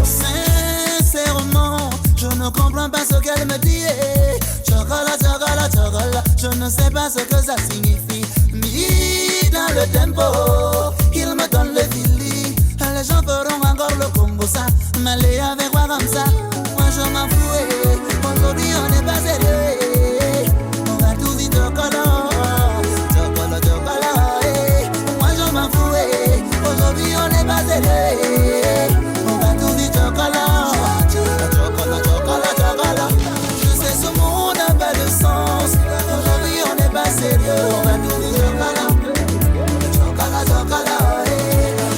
Sincèrement, je ne comprends pas ce qu'elle me dit. Chocolat, chocolat, chocolat, je ne sais pas ce que ça signifie. Mis dans le tempo, il me donne le fili. Les gens feront encore le Congo ça, m'aller avec moi comme ça. Moi je m'en fous, aujourd'hui on n'est pas sérieux. On va tout vite chocolat, chocolat, chocolat. Moi je m'en fous, aujourd'hui on n'est pas sérieux. On va tout vite chocolat, chocolat, chocolat, chocolat. Je sais ce monde n'a pas de sens, aujourd'hui on n'est pas sérieux. On va tout vite chocolat, chocolat, chocolat.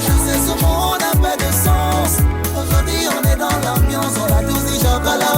Je sais ce monde n'a pas de sens, aujourd'hui on est dans l'ambiance. On va tout vite chocolat.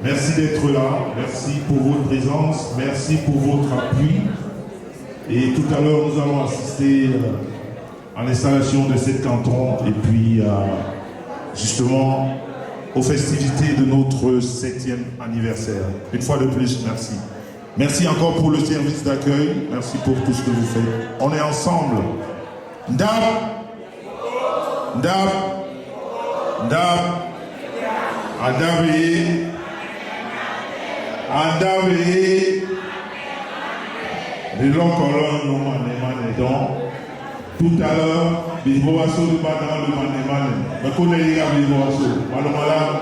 Merci d'être là, merci pour votre présence, merci pour votre appui. Et tout à l'heure, nous allons assister à l'installation de cette canton et puis justement aux festivités de notre 7e anniversaire. Une fois de plus, merci. Merci encore pour le service d'accueil, merci pour tout ce que vous faites. On est ensemble. Ndab, Ndab, Ndab, Adavé, Adavé, les longs colonnes nous manémanent. Tout à l'heure, les boissons de badin le manémanent. Mais qu'on ait les boissons, malheureusement.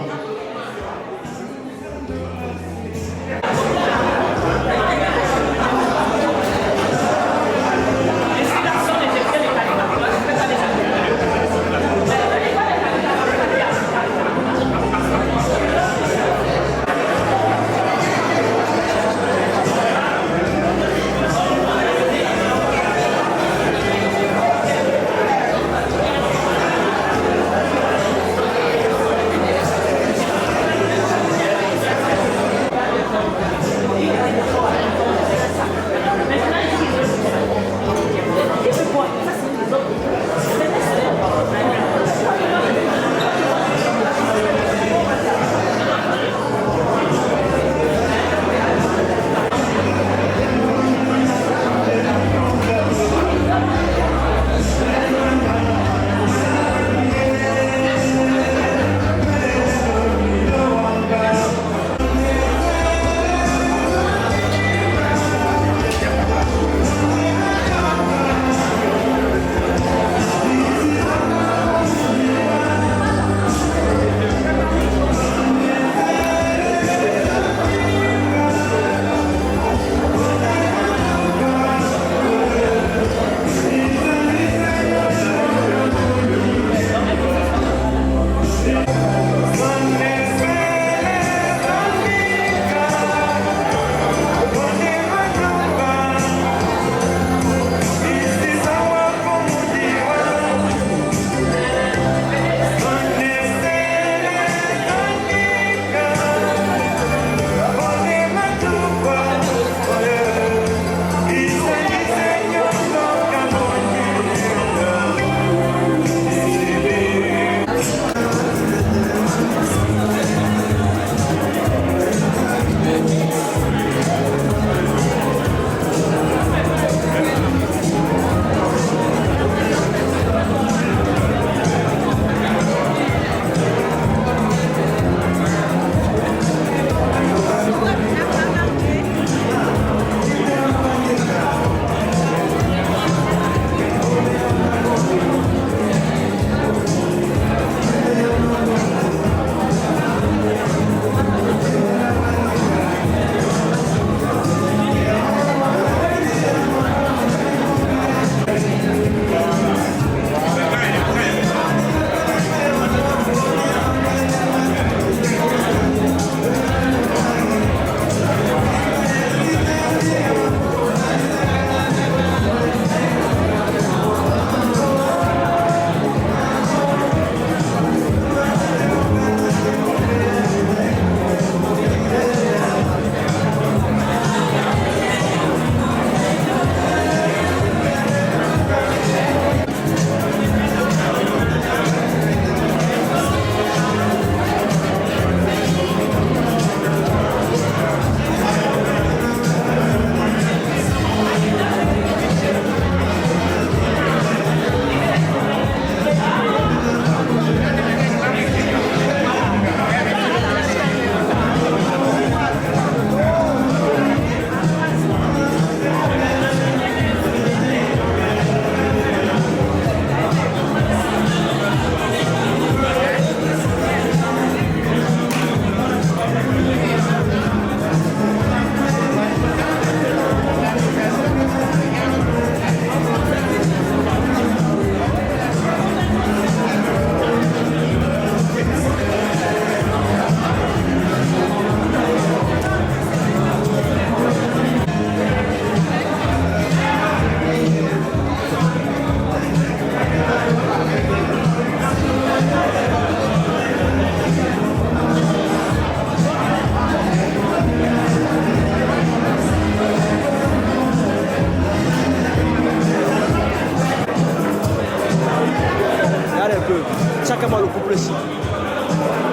précis.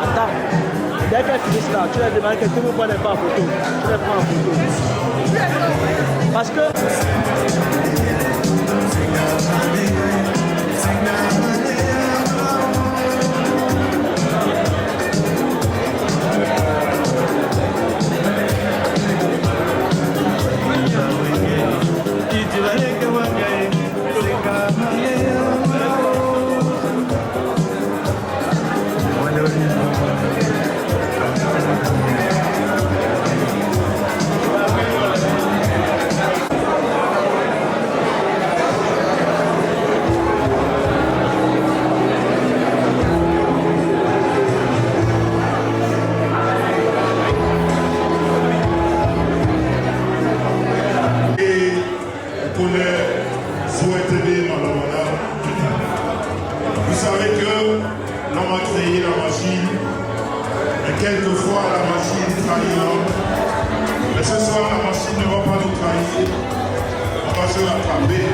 Attends. Dès qu'elle finisse là, tu leur demandes que tout le monde ne prenne pas en photo. Tu les prends en photo. Parce que... Quelquefois la machine trahit l'homme, mais ce soir la machine ne va pas nous trahir, on va se rattraper.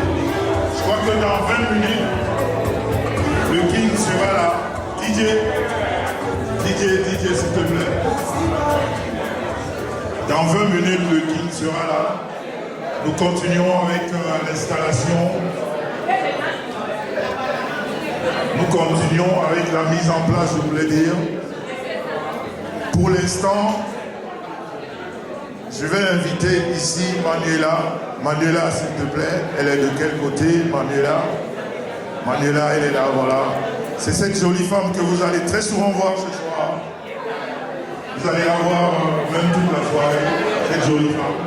Je crois que dans 20 minutes, le King sera là. DJ, s'il te plaît. Dans 20 minutes, le King sera là. Nous continuons avec l'installation. Nous continuons avec la mise en place, je voulais dire. Pour l'instant, je vais inviter ici Manuela. Manuela, s'il te plaît, elle est de quel côté, Manuela? Manuela, elle est là, voilà. C'est cette jolie femme que vous allez très souvent voir ce soir. Vous allez la voir même toute la soirée, cette jolie femme.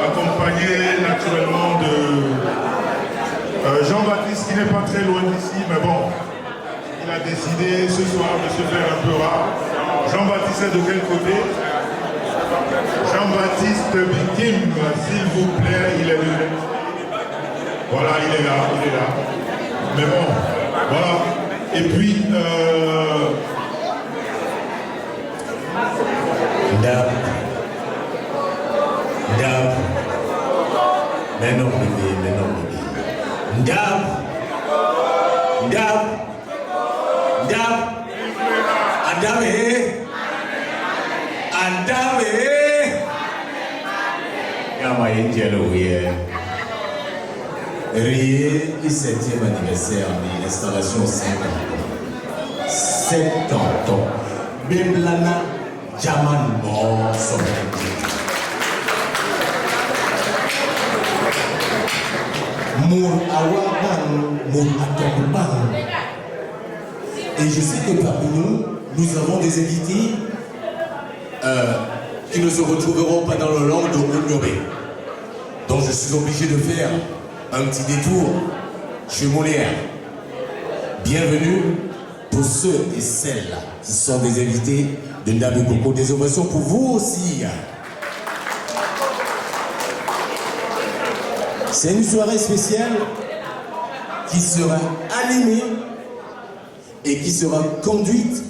Accompagnée naturellement de Jean-Baptiste, qui n'est pas très loin d'ici, mais bon, il a décidé ce soir de se faire un peu rare. Jean-Baptiste est de quel côté? Jean-Baptiste Bikim, s'il vous plaît, il est de... Voilà, il est là. Mais bon, voilà. Et puis... Dab. Mais non, bébé. Dab. Adame. Yama Angelo, yeah. Riez le 7e anniversaire de l'installation 50 ans. Bemblana Jaman Mor Mour Awaban, Mour Atomban. Et je sais que parmi nous avons des invités qui ne se retrouveront pas dans le land de Ounyoré. Donc je suis obligé de faire un petit détour chez Molière. Bienvenue pour ceux et celles qui sont des invités de Ndabé Coco. Des ovations pour vous aussi. C'est une soirée spéciale qui sera animée et qui sera conduite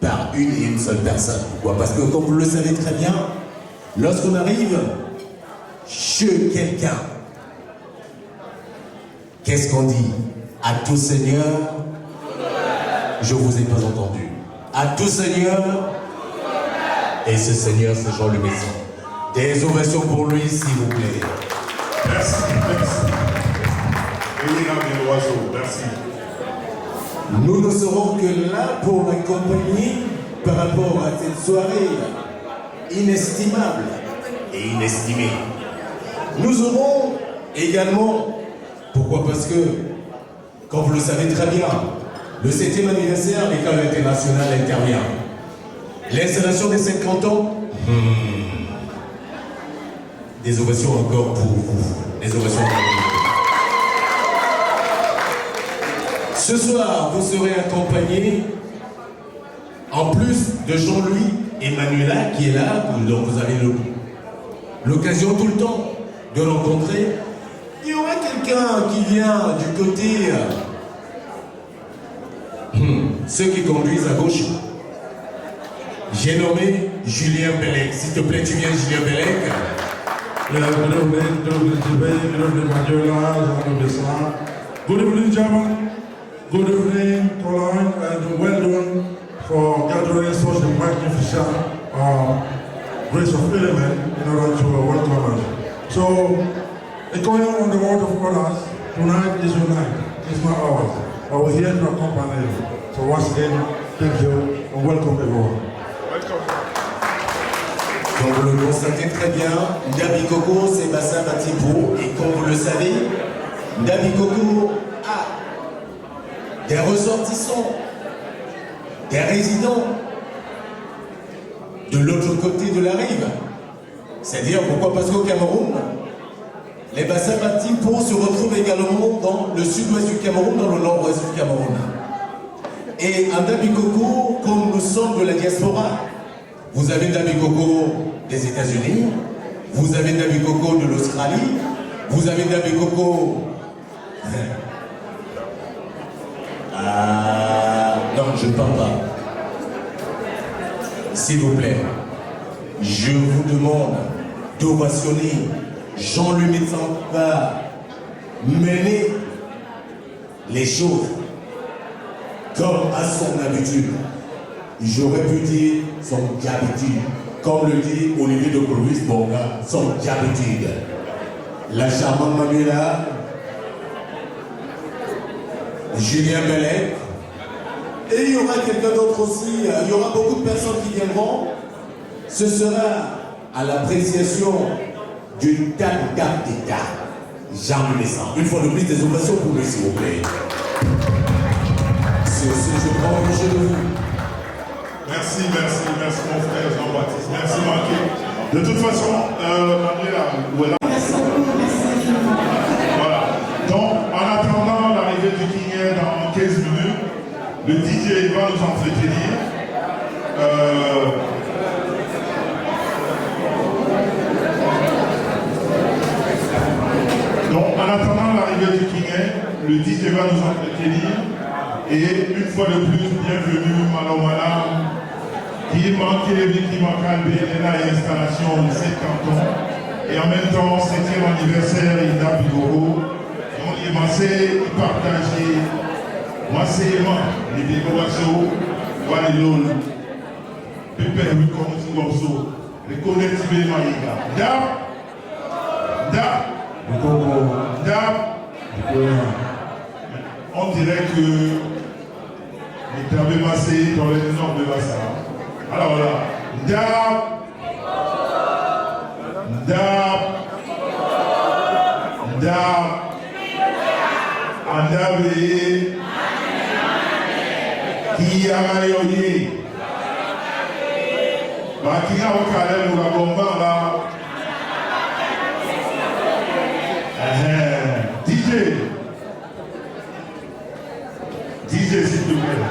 par une et une seule personne. Pourquoi? Parce que comme vous le savez très bien, lorsqu'on arrive chez quelqu'un, qu'est-ce qu'on dit? À tout Seigneur, je vous ai pas entendu. À tout Seigneur, et ce Seigneur, c'est Jean le Messie. Des ovations pour lui, s'il vous plaît. Merci. Merci. Nous ne serons que là pour l'accompagner par rapport à cette soirée inestimable et inestimée. Nous aurons également, pourquoi? Parce que, comme vous le savez très bien, le 7e anniversaire, l'école internationale intervient. L'installation des 50 ans, des ovations encore pour vous. Des ovations pour vous. Ce soir, vous serez accompagnés, en plus de Jean-Louis et Manuela qui est là, donc vous avez l'occasion tout le temps de rencontrer. Il y aura quelqu'un qui vient du côté, ceux qui conduisent à gauche. J'ai nommé Julien Bellec. S'il te plaît, tu viens, Julien Bellec. Good evening, German. Good evening, Caroline, and well done for gathering such a magnificent race of element in order to welcome us. So, going on the word of others, tonight is your night, it's not ours. But we're here to accompany you. So once again, thank you and welcome everyone. Comme vous le constatez très bien, Ndabi Koko, c'est Bassin Batipo, et comme vous le savez, Ndabi Koko a des ressortissants, des résidents de l'autre côté de la rive. C'est-à-dire, pourquoi? Parce qu'au Cameroun, les bassins Batipo se retrouvent également dans le sud-ouest du Cameroun, dans le nord-ouest du Cameroun. Et à Ndabi Koko, comme nous sommes de la diaspora, vous avez Ndabi Koko des États-Unis, vous avez Ndabi Koko de l'Australie, vous avez Ndabi Koko... non, je ne parle pas. S'il vous plaît, je vous demande d'ovationner Jean-Louis Médecin mener les choses comme à son habitude. J'aurais pu dire son habitude, comme le dit Olivier de Clovis Bonga, son habitude. La charmante Manuela, Julien Bellet, et il y aura quelqu'un d'autre aussi, il y aura beaucoup de personnes qui viendront. Ce sera à l'appréciation d'une candidate d'État, Jean Médecin. Une fois de plus, des ovations pour lui, s'il vous plaît. Sur ce, je prends un projet de vous. Merci mon frère Jean-Baptiste. Merci Marqué. De toute façon, Manuela, voilà. Voilà. Donc, en attendant l'arrivée du Guinéen dans 15 minutes, le DJ va nous entretenir. Donc, en attendant l'arrivée du Guinéen, le DJ va nous entretenir. Et une fois de plus, bienvenue Malomala, qui manque qui manque à l'installation de ces cantons. Et en même temps, 7e anniversaire d'Inda Bigoro. Donc, il m'a partagé massivement les décorations, voilà l'eau, Pépé, comme ça, les connectés Maïga. On dirait que les termes massés dans les normes de Massa. Alors là, Andabe, Kiyamayoye, Bakina Wakale Mugabomba là. DJ s'il te plaît.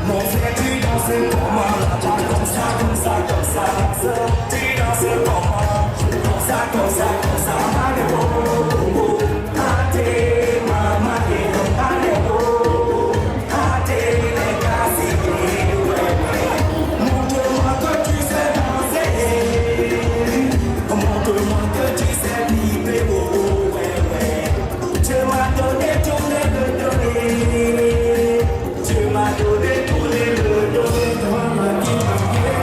Mon frère, tu danses pour moi. Comme ça, tu danses pour moi. Comme ça, montre-moi que tu sais danser. Montre-moi que tu sais vibrer. Tu m'as donné tout le donné. Tu m'as donné tout le donné. Toi, ma vie,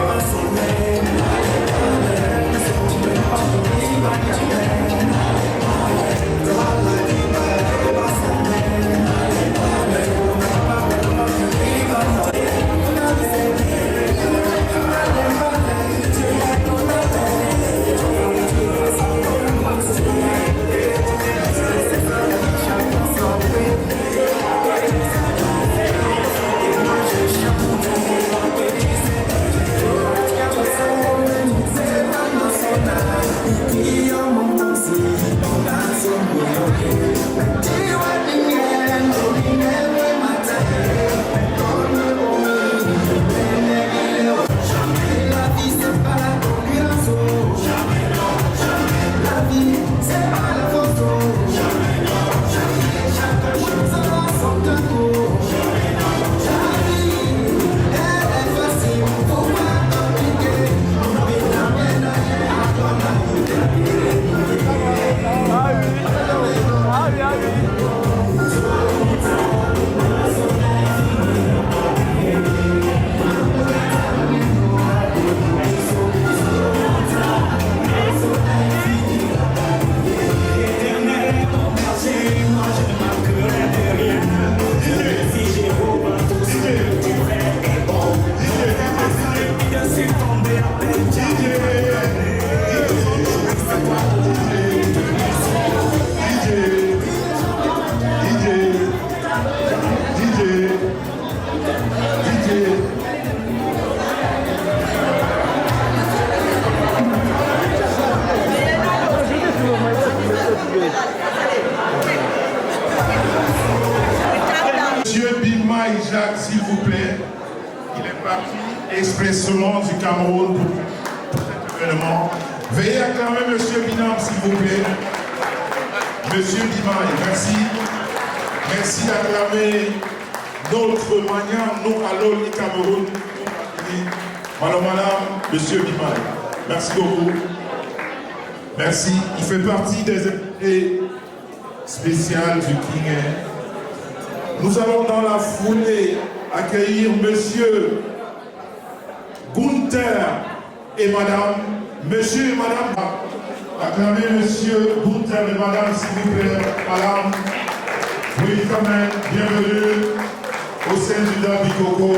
ma semaine. Monsieur Bima Jacques, s'il vous plaît, il est parti expressément du Cameroun pour cet événement. Veuillez acclamer Monsieur Binam, s'il vous plaît. Monsieur Bima, merci. Merci d'acclamer notre manière, nous allons du Cameroun. Madame, Monsieur Bima, merci beaucoup. Merci. Il fait partie des invités spéciales du King Air. Nous allons dans la foulée accueillir Monsieur Gunther et Madame, Monsieur et Madame. Acclamez Monsieur Gunther et Madame, s'il vous plaît. Madame, oui, quand même, bienvenue au sein du Dabi Coco.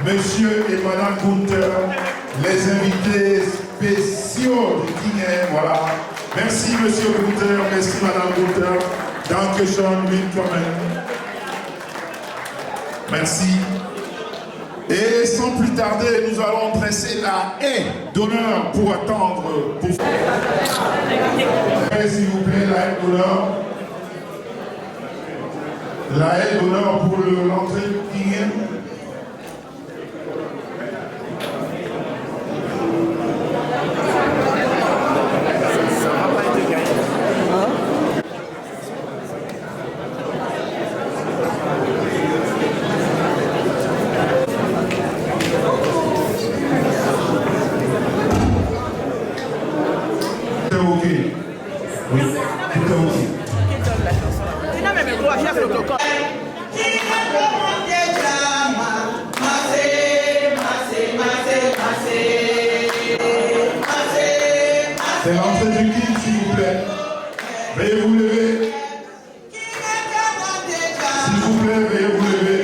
Monsieur et Madame Gunther, les invités spéciaux du King Air, voilà. Merci Monsieur Gunther, merci Madame Gunther. Dankeschön, willkommen. Merci. Et sans plus tarder, nous allons dresser la haie d'honneur pour attendre. S'il vous plaît, la haie d'honneur. La haie d'honneur pour l'entrée du King Air. C'est l'entrée du King, s'il vous plaît. Veuillez vous lever. S'il vous plaît, veuillez vous lever.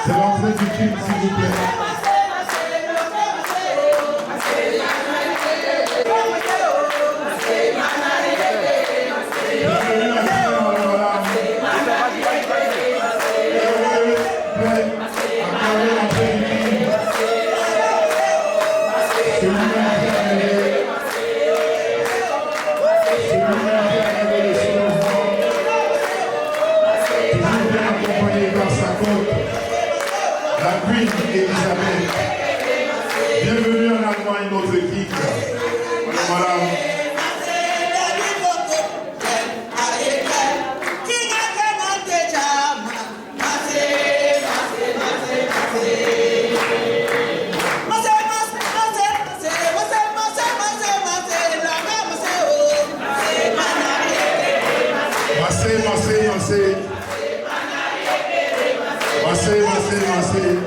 C'est l'entrée du King, s'il vous plaît. massez. Massez, massez, massez.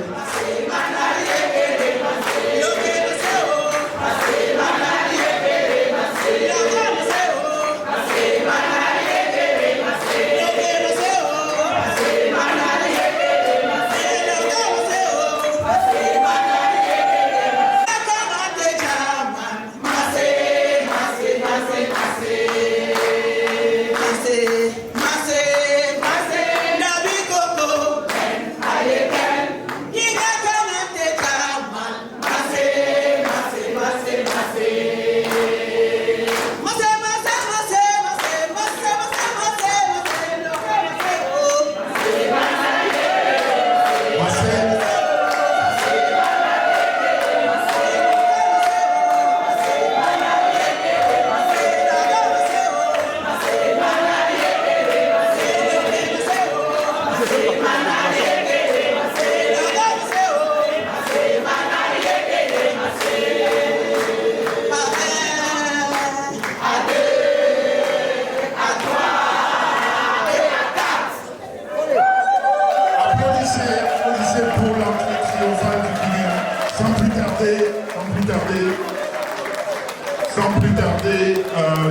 Sans plus tarder,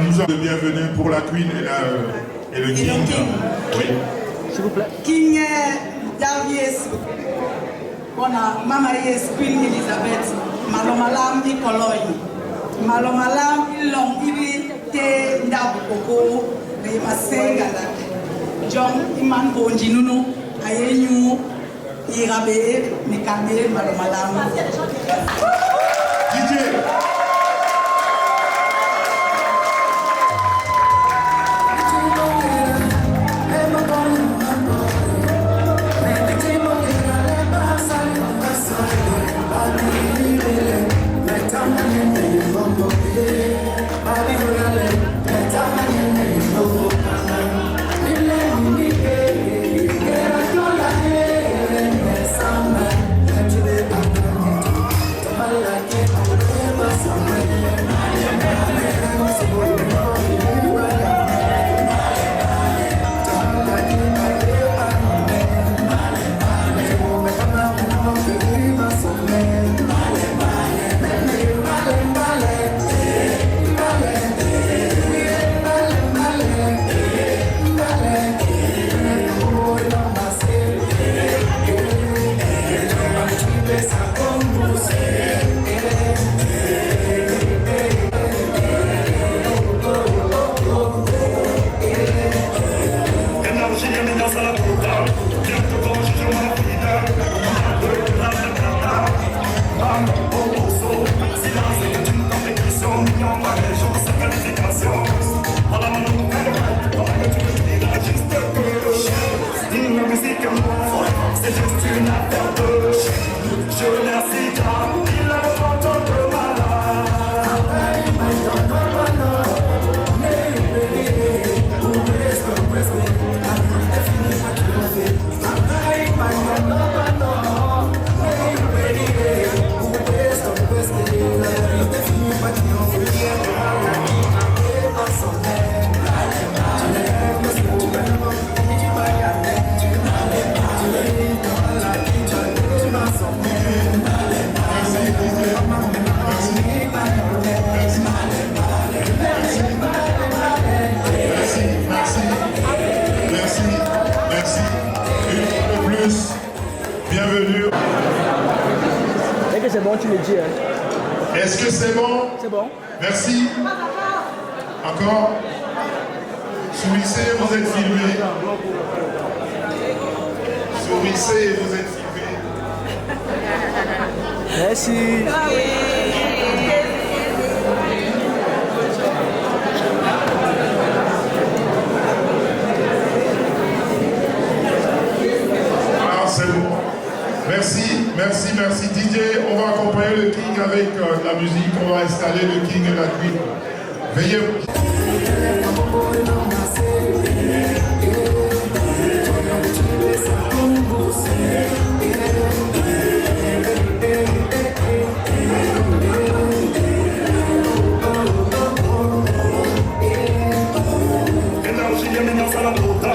nous avons de bienvenue pour la Queen et le King. Oui. S'il vous plaît. King Davies, Mama Yes, Queen Elizabeth, Malomalam Nikoloi, Malomalam Ilong Ibi Te Ndabukoko, Masengala, John Iman Bonjinuno, Ayenyu, Irabe, Mikame, Malomalam. DJ. Bienvenue. Est-ce que c'est bon, tu le dis hein? Est-ce que c'est bon? C'est bon. Merci. Encore. Sourissez, vous êtes filmés. Sourissez, vous êtes filmés. Merci. Ah, c'est bon. Merci, merci, merci. DJ, on va accompagner le King avec la musique. On va installer le King et la Queen. Veuillez. Energia minha sala toda,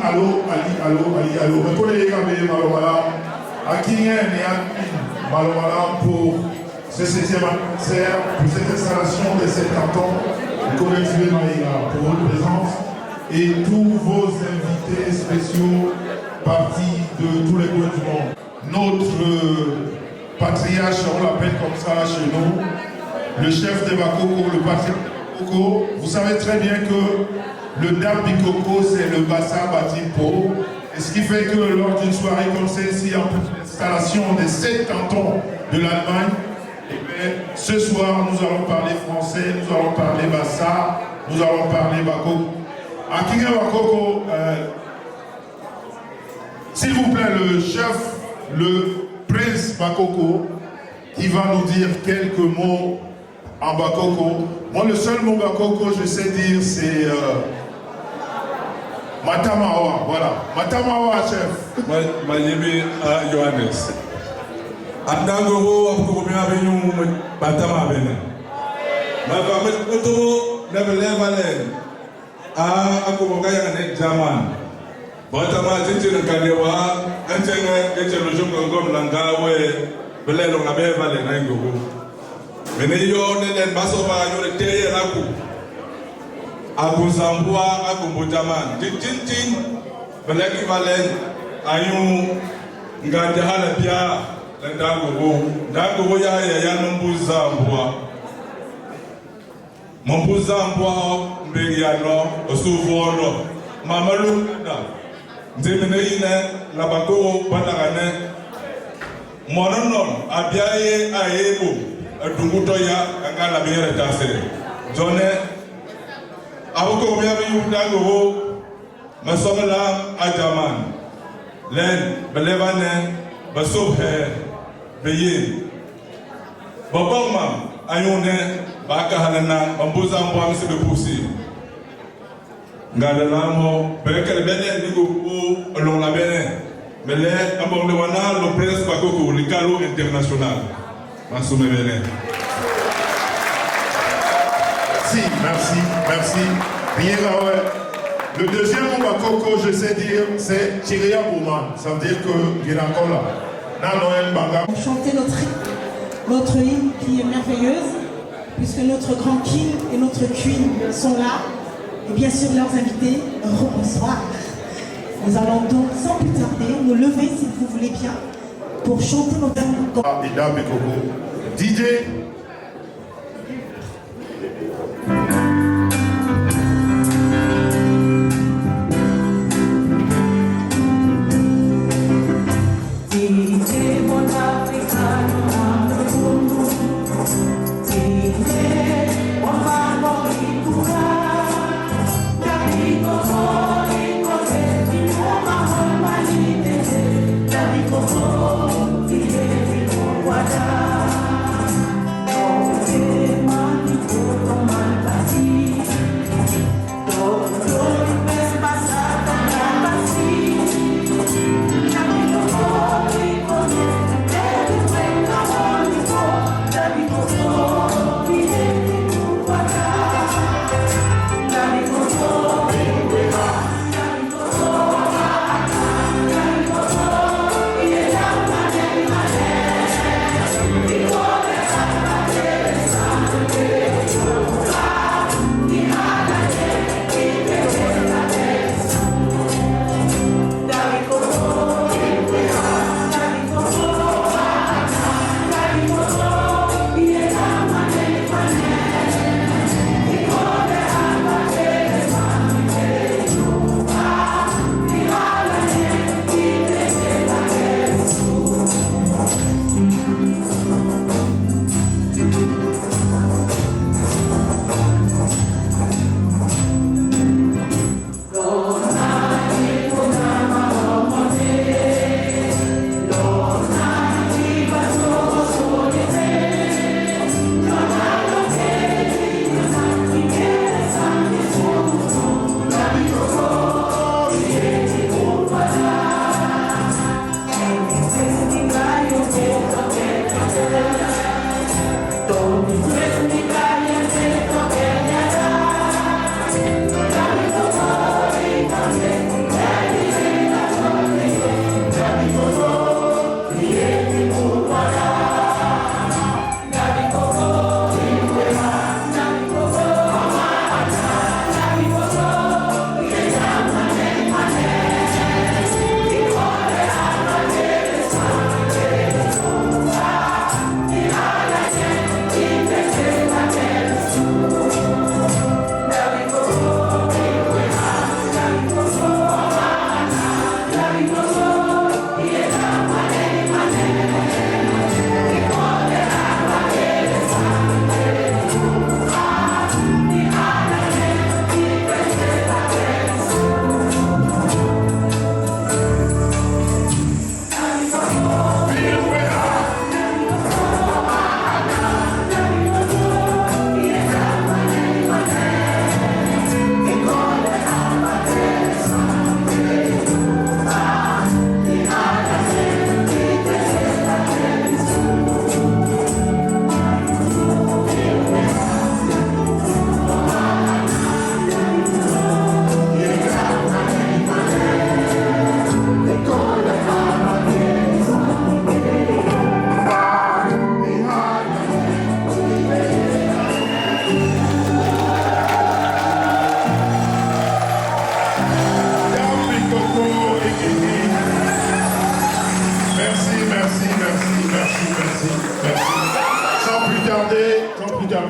allo. Mais pour les gars, Malomala, à qui est Malomala pour ce 7e anniversaire, pour cette installation de cet canton, collectivement pour votre présence et tous vos invités spéciaux partis de tous les coins du monde. Notre patriarche, on l'appelle comme ça chez nous, le chef de Bakoko, le patriarche de Bakoko, vous savez très bien que le Dam Bikoko, c'est le bassin Batimpo. Et ce qui fait que lors d'une soirée comme celle-ci, en plus de l'installation des 7 cantons de l'Allemagne, ce soir, nous allons parler français, nous allons parler Bassa, nous allons parler Bakoko. À Kinga Bakoko, s'il vous plaît, le chef, le prince Bakoko, qui va nous dire quelques mots en Bakoko. Moi, le seul mot Bakoko, je sais dire, c'est Matamawa. Voilà, Matamawa, chef. Mayemi Johannes. Andango apko mi avenue Batama bene. Ma va metto never level. Ako ngaya ne German. Batama tete nkadewa antene ete lojongo ngom langawe belelo ngabe vale na ngogo. Mene yo ne den basoba yo le teye laku. Akuzambua akumbo German. Tintin beleki vale ayu ngade hala pia. Ndango ya Mambuza mbwa mbegi ya no osuvuono mamalu da nzemene ine labako banagane mononom abiaye ayebo adunguto ya angala biyere tasere jone awoko biabe yudango masomela ajaman len belevane basobhe beye babama ayone baka halana bambuza mbwa msibe pusi ngadanamo bekele bene ndigo o long la bene mele ambonde wana lo presse Bakoko le calo international masume bene. Merci. Bien, le deuxième mot Bakoko, je sais dire, c'est Chiria Bouman. Ça veut dire que il est encore là. Chanter notre hymne qui est merveilleuse, puisque notre grand king et notre queen sont là, et bien sûr leurs invités, bonsoir. Nous allons donc sans plus tarder nous lever, si vous voulez bien, pour chanter notre hymne. DJ.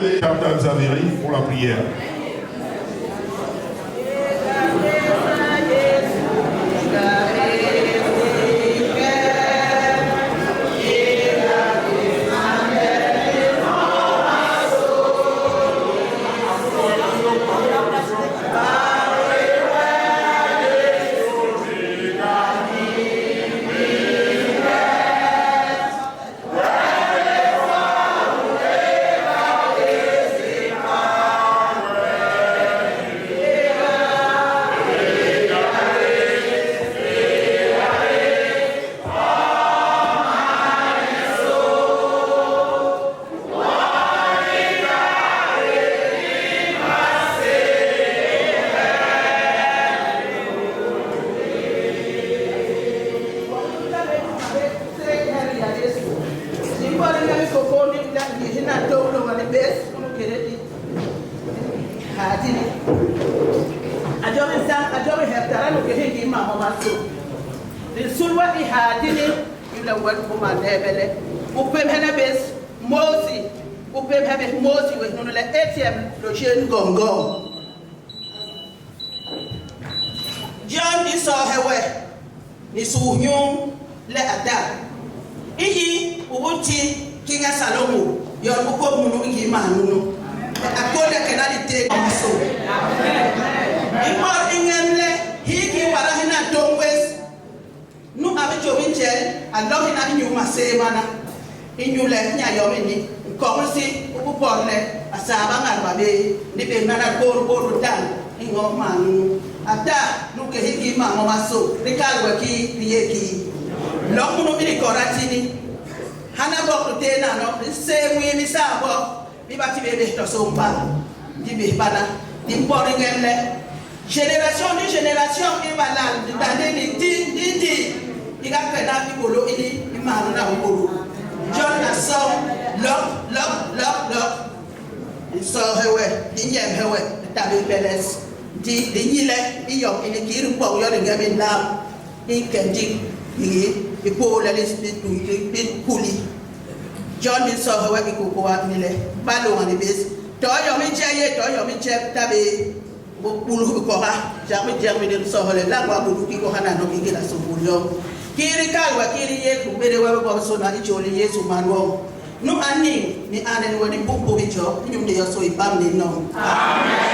appeler Captain Zaveri pour la prière. John is so hewe, ni sunyum le ada. Iyi ubuti kinga Salomo, yon buko munu iyi manunu. Akode kenalite amaso. Ipo ingemle hiki warahina dongwes. Nu abejo winche alohina inyuma semana. Inyule nya yomini. Komisi ubuporle asaba ngarbabe ni be nana gor dan ingo manu. Ada nuke hiki mama maso rikalwe ki piyeki lokuno mini koratini hana bok tena no se wi mi sabo mi bati bebe to somba di be bana di mbori ngemle génération ni génération e balal di dande ni di iga pena bi bolo ini imanu na bolo John na so lock so hewe di nyem hewe tabi beles di yile iyo ini kiru po yo de gamin lam in kenji ni po la list bi kuli John bin so hawa ki ko wa ni le balo ngani bes to yo mi je tabe bo pulu ko ha ja mi je mi de so hole la wa bu ki ko hana no ki la so bulyo kiri kalwa kiri ye ku bere wa ba so na icholi Yesu manwo no ani ni ane ni woni bumbo bicho nyum de yo so ibam ni no amen.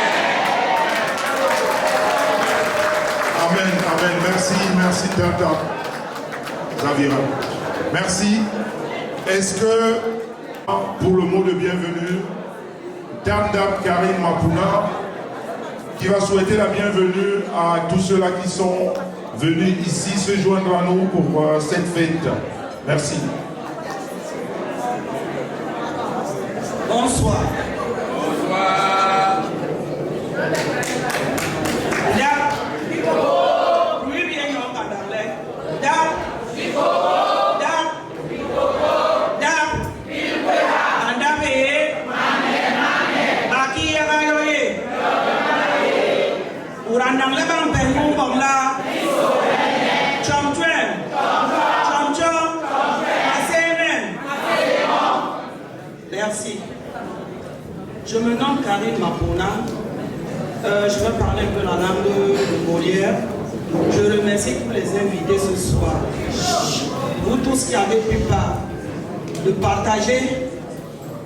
Amen, amen. Merci Tata Zavira. Merci. Est-ce que, pour le mot de bienvenue, Dame Karim Mapouna, qui va souhaiter la bienvenue à tous ceux-là qui sont venus ici se joindre à nous pour cette fête. Merci. Bonsoir. Bonsoir. Urandang lebang pengung bongla, chomtuen, chomchom, asemen. Merci. Je me nomme Karim Mapouna. Je vais parler un peu la langue de Molière. Je remercie tous les invités ce soir. Vous tous qui avez pu de partager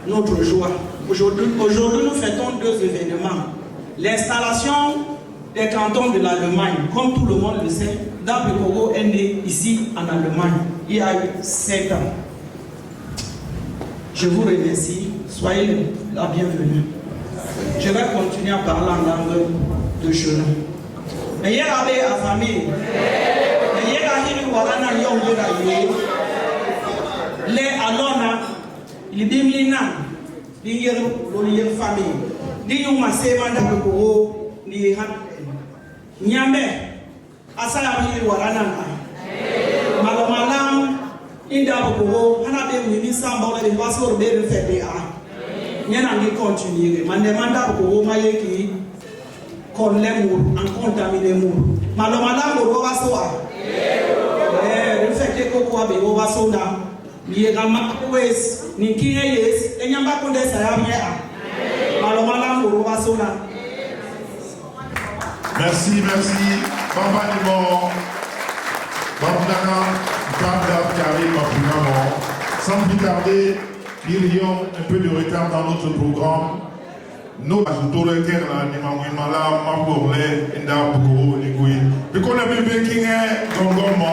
notre joie. Aujourd'hui, nous fêtons deux événements. L'installation des cantons de l'Allemagne, comme tout le monde le sait, Dame Kogo est né ici en Allemagne, il y a eu 7 ans. Je vous remercie, soyez la bienvenue. Je vais continuer à parler en langue de chenou. Mais hier, avec la famille, mais hier, les alona, les bimlina, les famille, les yomasema Dame Kogo, les Nyambe, asala mili warananga. Malamalam, inda bobo, hanabe mwini samba ole basor bere fete a. Nyana ngi continuer. Mandemanda bobo mayeki konlemu en contaminer mu. Malamalam bobo basoa. Refete koko abe bobo basona. Niega makwes, nikinge yes, enyamba konde sayamye a. Merci, merci. Bamba Nimo, Bambana, Bamba Karim, Bambana. Sans plus tarder, il y a un peu de retard dans notre programme. Nous ajoutons le cœur à Nimamala, Mabourle, Nda Bukuru, Nikoui. Puis qu'on a bébé qui est Gongomo.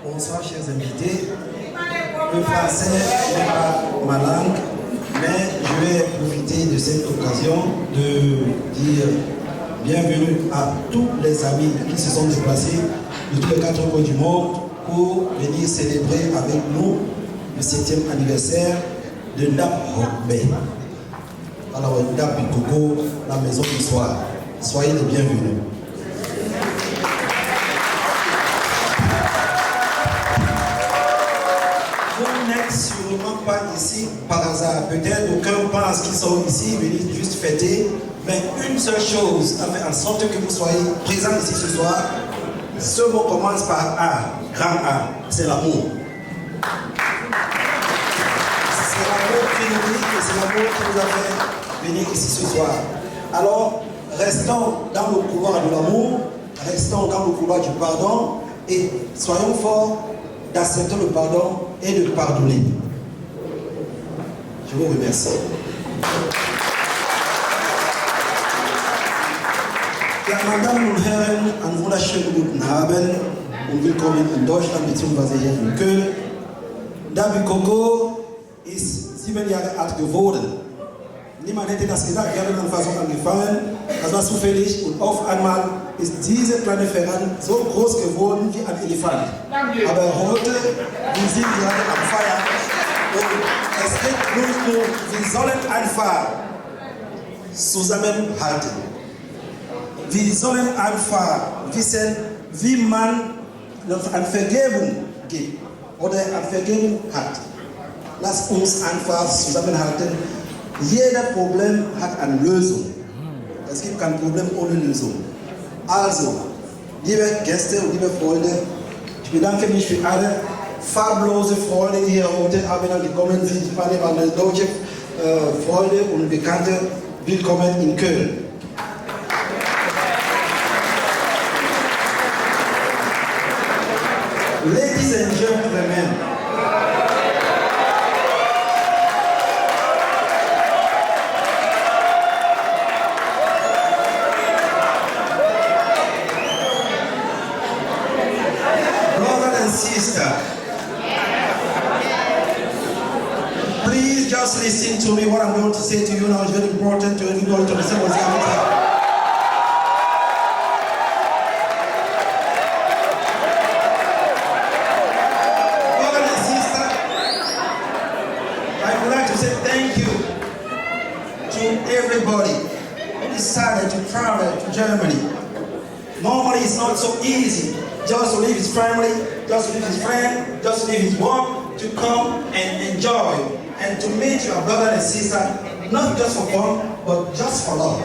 Bonsoir chers invités. Le français n'est pas ma langue, mais je vais profiter de cette occasion de dire bienvenue à tous les amis qui se sont déplacés de tous les 4 coins du monde pour venir célébrer avec nous le 7e anniversaire de Ndap Rockbay. Alors Ndap Bikoko, la maison du soir. Soyez les bienvenus. Vous n'êtes sûrement pas ici par hasard. Peut-être aucun pense qu'ils sont ici, venus juste fêter. Mais une seule chose a fait en sorte que vous soyez présents ici ce soir. Ce mot commence par A, grand A, c'est l'amour. C'est l'amour qui nous dit que c'est l'amour qui nous a fait venir ici ce soir. Alors, restons dans le couloir de l'amour, restons dans le couloir du pardon et soyons forts d'accepter le pardon et de pardonner. Je vous remercie. Ja, Damen und Herren, einen wunderschönen guten Abend und willkommen in Deutschland bzw. hier in Köln. Ndap Bikoko ist 7 Jahre alt geworden. Niemand hätte das gesagt, wir haben an Fassung angefangen, das war zufällig und auf einmal ist dieser kleine Verein so groß geworden wie ein Elefant. Aber heute, wir sind gerade am Feiern und es geht nur, wir sollen einfach zusammenhalten. Wir sollen einfach wissen, wie man an Vergebung geht oder an Vergebung hat. Lass uns einfach zusammenhalten. Jeder Problem hat eine Lösung. Es gibt kein Problem ohne Lösung. Also, liebe Gäste und liebe Freunde, ich bedanke mich für alle farblose Freunde, die hier heute Abend gekommen sind. Ich meine deutsche Freunde und Bekannte, willkommen in Köln. Ladies and gentlemen, brothers and sisters, please just listen to me. What I'm going to say to you now is very important to everybody to understand what's happening. Germany. Normally it's not so easy just to leave his family, just to leave his friend, just to leave his work, to come and enjoy and to meet your brother and sister, not just for fun, but just for love.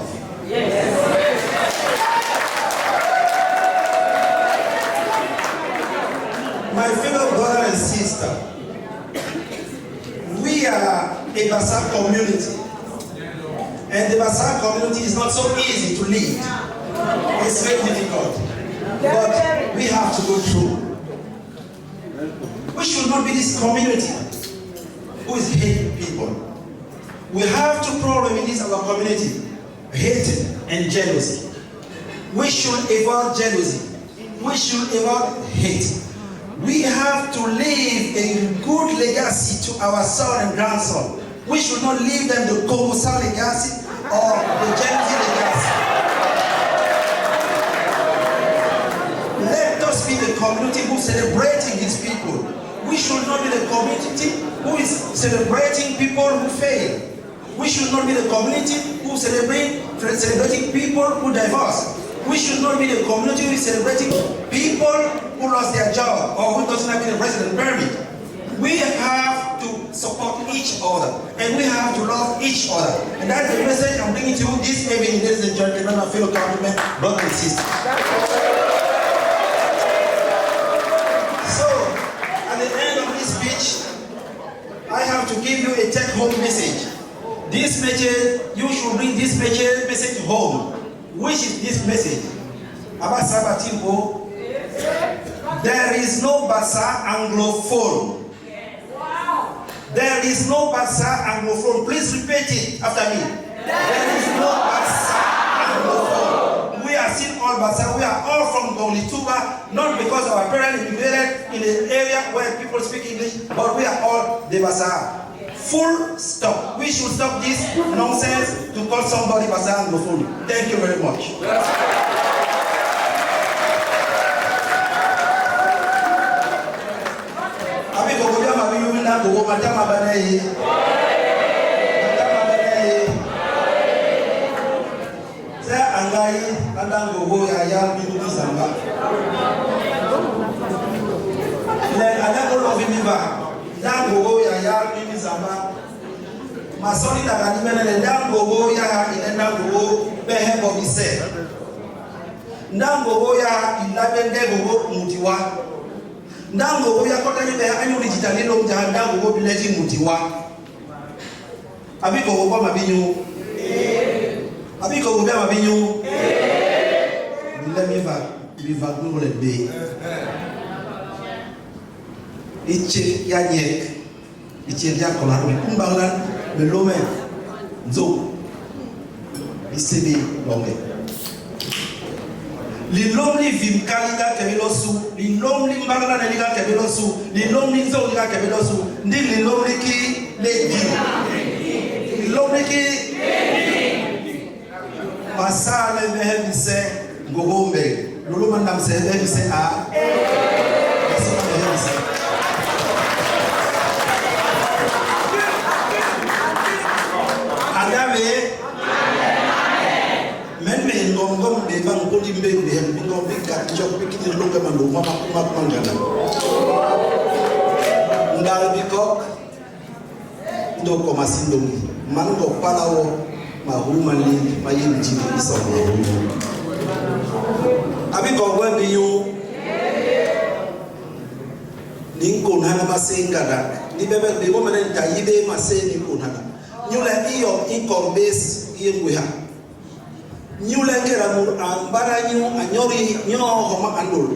Yes. My fellow brother and sister, we are a Bassa community. And the Bassa community is not so easy to lead. It's very difficult. But we have to go through. We should not be this community who is hating people. We have two problems in this our community: hate and jealousy. We should avoid jealousy. We should avoid hate. We have to leave a good legacy to our son and grandson. We should not leave them the colossal legacy or the jealousy legacy. Let us be the community who is celebrating these people. We should not be the community who is celebrating people who fail. We should not be the community who is celebrating people who divorce. We should not be the community who is celebrating people who lost their job or who doesn't have a resident permit. We have to support each other and we have to love each other. And that's the message I'm bringing to you this evening, ladies and gentlemen, my fellow countrymen, brothers and sisters. So, at the end of this speech, I have to give you a take-home message. This message, you should bring this message home. Which is this message? Abasaba Timbo, there is no Basa Anglophone. There is no Basa Anglophone. Please repeat it after me. There is no Basa Anglophone. We are still all Basa. We are all from Gongli-Tuba, not because our parents immigrated in an area where people speak English, but we are all the Basa. Full stop. We should stop this nonsense to call somebody Basa Anglophone. Thank you very much. Masoni takani bene ndango ya inendango behe bobise ndango ya ilabende gogo mutiwa ndango ya kotani be anyu digitali lo mja ndango bileji mutiwa abiko gogo mabinyu abiko gogo mabinyu mi va ngule be ichi ya nyek ichi ya kola kumbanglan Melome Nzo Lisebe Longe Lilomli Vimkalika Kebelosu, Lilomli Magana Neliga Kebelosu, Lilomli Zoliga Kebelosu, Ndi Lilomli Ki Legi Lilomli Ki Masale Behebise Gogombe Lulumandam se Behebise A Masala Behebise men ngom be bang ko dimbe be hen ngom be kat job be kiti lo ga mando mama mangana ndal bi ko ndo ko masindo mango palawo ma humali ma yim ji iso abi ko gwa bi yo nin ko nana masenga da ni bebe be mo menen ta yibe maseni ko nana nyula iyo ikombes yengwe ha nyula ngera mur ambara nyu anyori nyo homa andol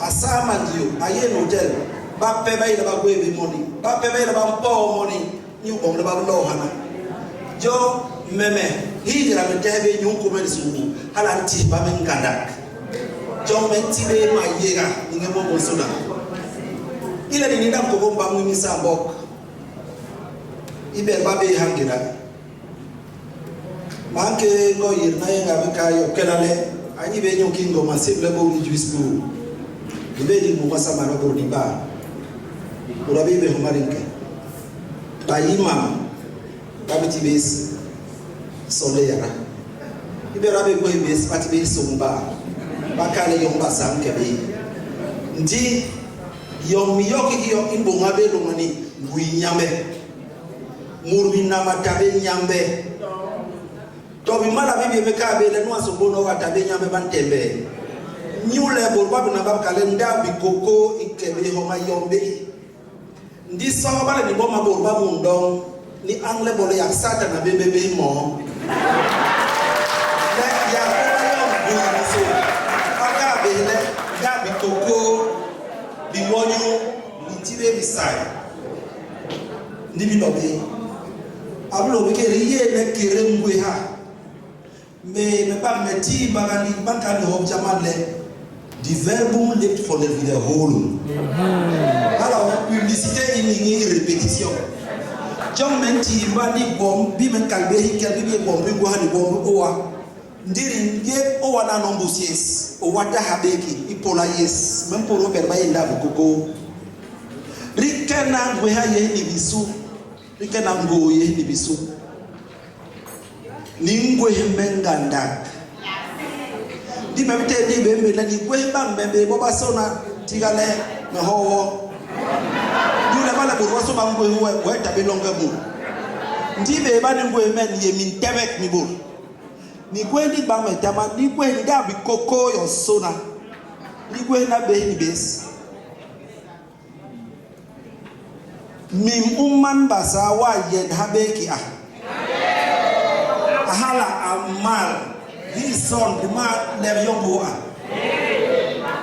asama dio ayeno hotel ba pe ba ila ba gwe moni ba pe ba ila ba mpo moni nyu bom ba lo hana jo meme hijira me tebe nyu ko men sunu halanti ba men ganda jo men tibe ma yega ninge mo mo suna ila ni ndam ko bomba mu misa mbok ibe ba be hangira manke ngo yirna yenga bika yo kelale ani be nyo kingo masible bo ni juisbu ibe di mu masa mara bo diba urabe be humarinke bayima kabiti bes solera ibe rabe ko bes pati be somba bakale yo mbasa nkebe ndi yo miyoki yo imbo ngabe lo mani winyambe murwina matabe nyambe tobi mala bibi beka be le no asobono watabe nyambe bantembe nyule borba bina bab kalenda bikoko ikebe homa yombe ndi so bala ni boma borba mundong ni angle bole ya sata na bebe be mo le ya ko yo bi so aka be le ga bikoko biwonyu ni tibe bisai ndi bi dobe ablo ke riye ne kerengwe ha me pas meti magani bankani hob jamadle di verbum lebt von der Wiederholung. Alors publicité ini répétition. Jom menti bani bom bi men kalbe hikel bi bom bi go hani bom owa ndiri nge owa na nombu sies o wada habeki ipola yes men poro per bayenda bukoko rikena ngwe ha ye ni bisu rikena ngo ye ni bisu ningwe menganda di mebte di be la ni gwe bang be bo basona tigale na howo di la bala bo so bang gwe we tabe longa mu ndi be ba ni gwe men ye min tebek mi bo ni gwe ni ba me tama ni gwe ni da bi koko yo sona ni gwe na be ni bes min umman basa wa yen habeki ahala amal his son the man lev yomboa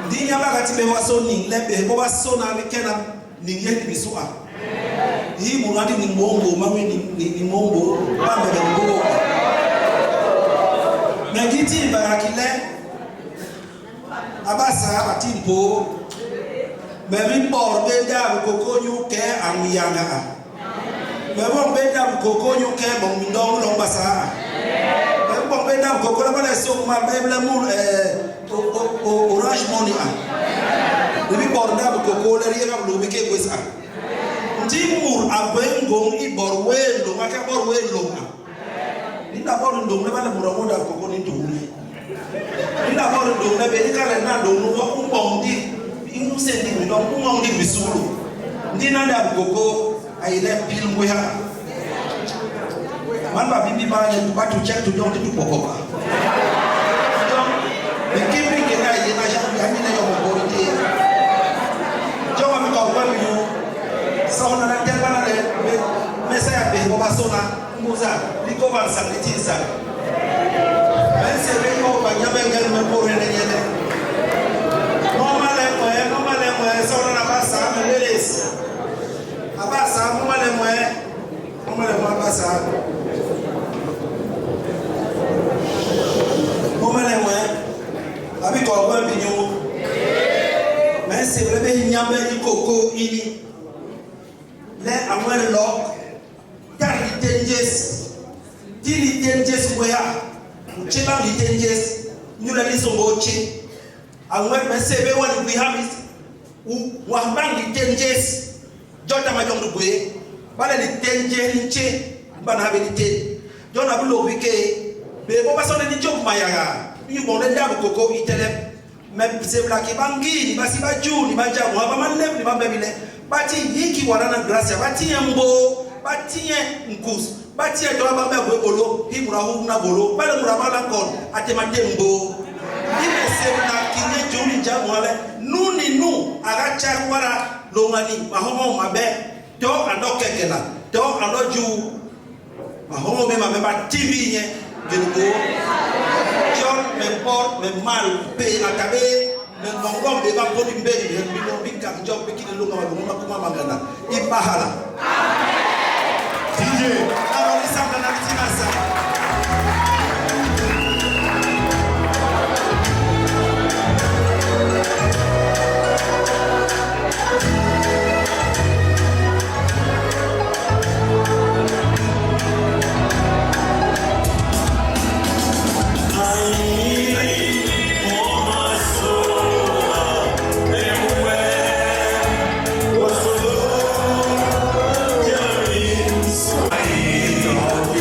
ndi nyaba kati be waso ni lebe bo waso na mikena ni yeti bisua hi muradi ni mongo mami ni mongo bambe be ngo megiti barakile abasa atimpo mebi bor be da ko nyuke amiyanga mebo be da ko nyuke bon mindong long basa bon be da ko la bala so ma be la mu orange money mebi bor da ko le riga lu be ke kwesa ndimur abengo ibor welo maka bor welo ninda bor ndong le bala mura moda ko ni nduni ninda bor ndong le be kala na ndong wo umbondi inu sendi mi don kuma ndi bisulu ndina da gogo aile pilmwe ha man ba bibi ba ne ba to check to don to popoka donc me kipi ke na ye na jamu ya mina yo mo borite jonga mi ko ba mi yo so na na temba na le me sa ya be ko ba so na muza liko ba sa litisa ben se be yo ba nyabe ngel me ko re ne yele sona na basa meles abasa mumale mwe abasa mumale mwe abi ko gwa binyo mais c'est vrai be nyambe ni koko ini le amwere lo tari tenjes wea uchela li tenjes nyula li songochi amwere mais c'est be wani we have it wambang di tenjes jota majong dugwe bala di tenje nche bana be di ten jona bulo wike be bo basone di job mayaga ni bon le dabu koko itele même c'est black bangi ni basi ba ju ni ba jamu ba man lev ni ba bebile bati hiki warana gracia bati mbo bati nkus bati to ba be bolo hi mura hu na bolo bala mura bala kon atema tembo ine se na kinye juni jamu ale nuni nu agacha wara longani mahomo mabe to andoke kena to andoju mahomo me mabe ba tv nye genugo john me port me mal pe na tabe me ngongom be ba podi mbeli me bino bika job be kini lunga ba kuma mangana ibahala DJ ala lisanga na tinasa Yeah.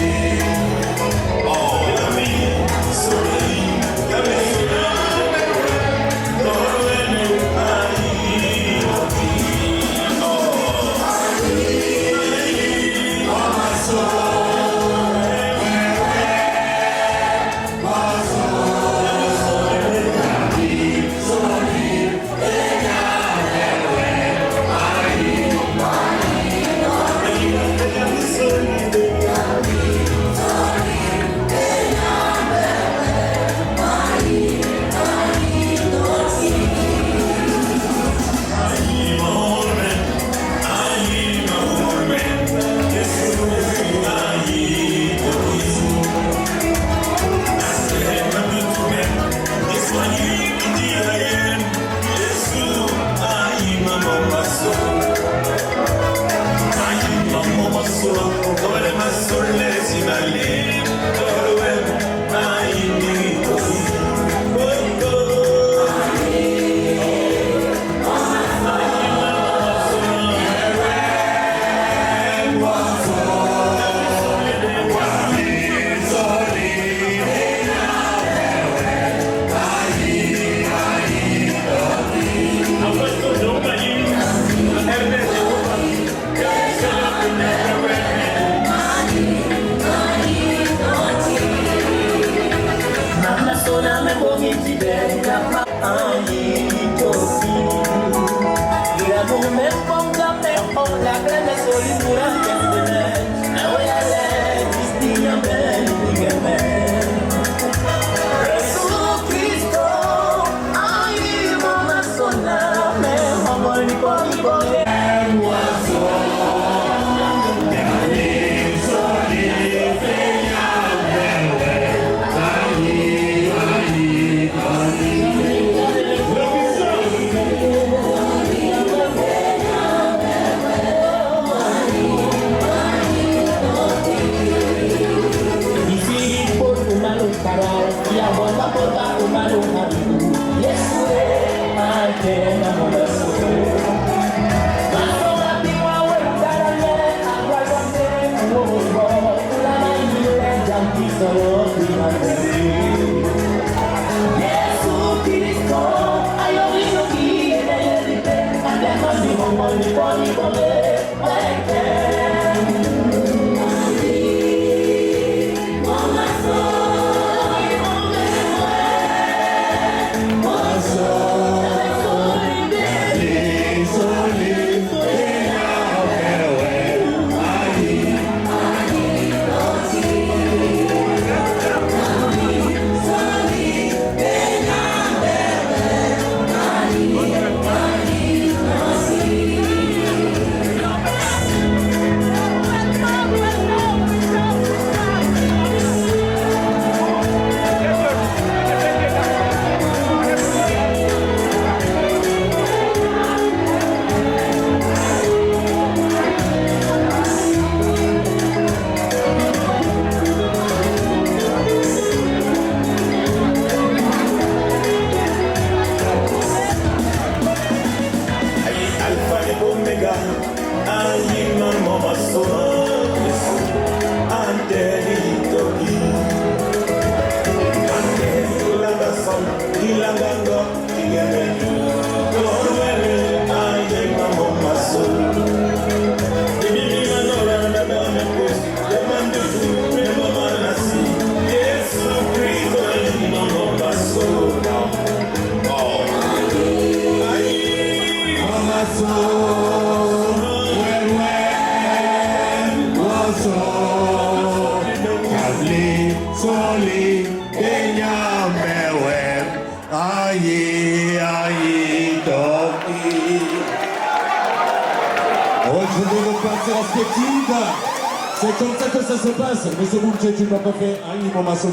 C'est comme ça que ça se passe. Monsieur Boumtché, tu ne m'as pas fait un niveau maçon.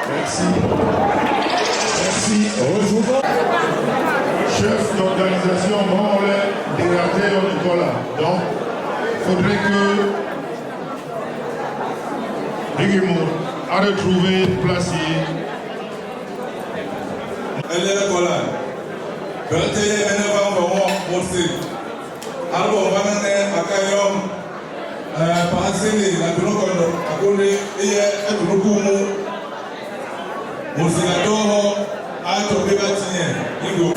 Merci. Merci. Chef d'organisation, on est dératé au Nicolas. Donc, il faudrait que Riguimour a retrouvé place ici. Elle est Nicolas. Berté est un aussi. Alors, on va à Kayom. Parasini, la Tunokono, Akone, et Tunokumu, Mosiladoro, Ato Bebatien, Igo.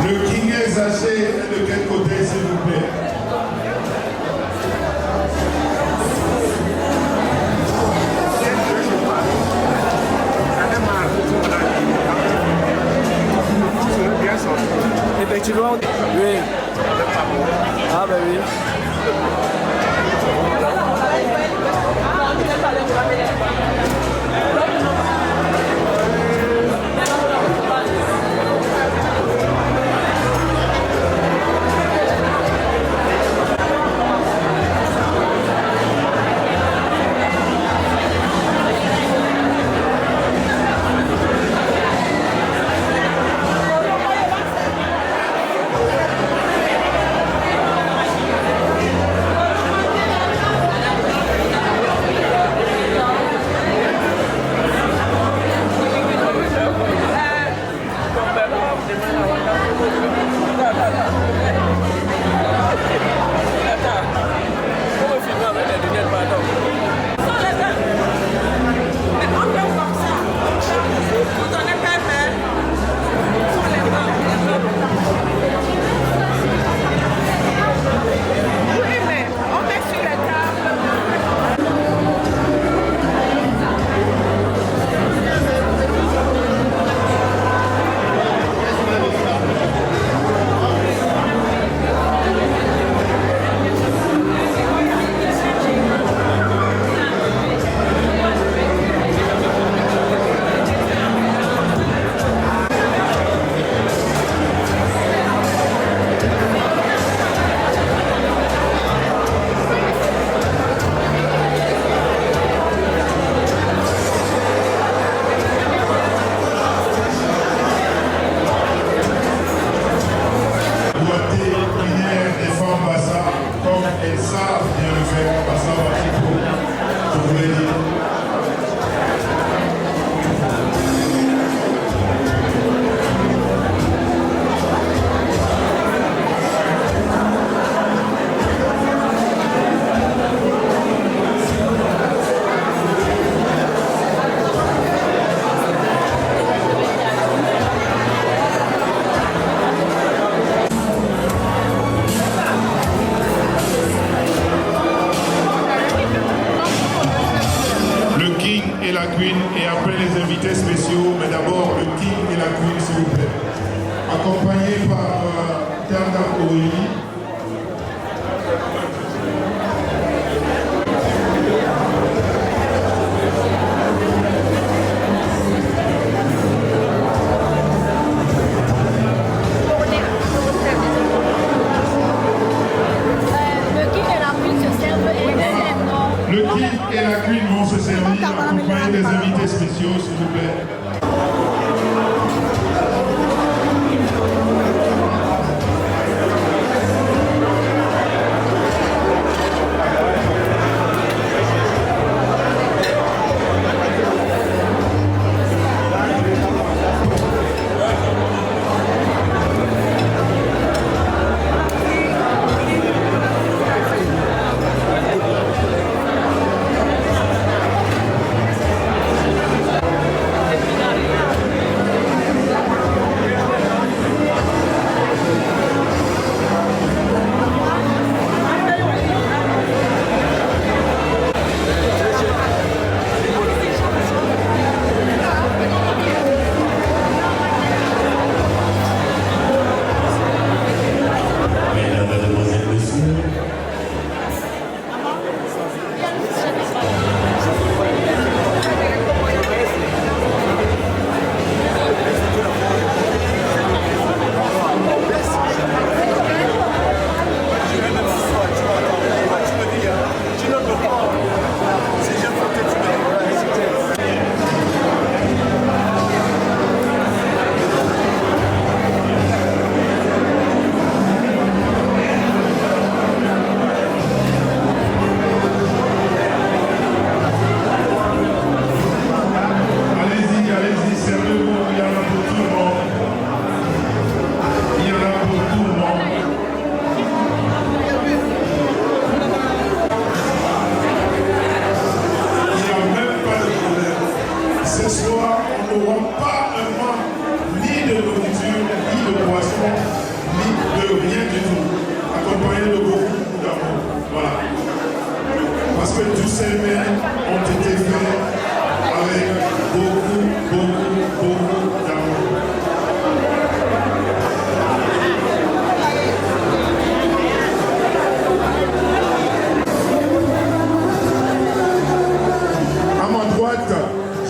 Le King est de quel côté, s'il vous plaît? Queen et après les invités spéciaux, mais d'abord le King et la Queen s'il vous plaît. Accompagné par Terda Aurélie. Le King et la Queen vont se servir, accompagner les invités spéciaux, s'il vous plaît.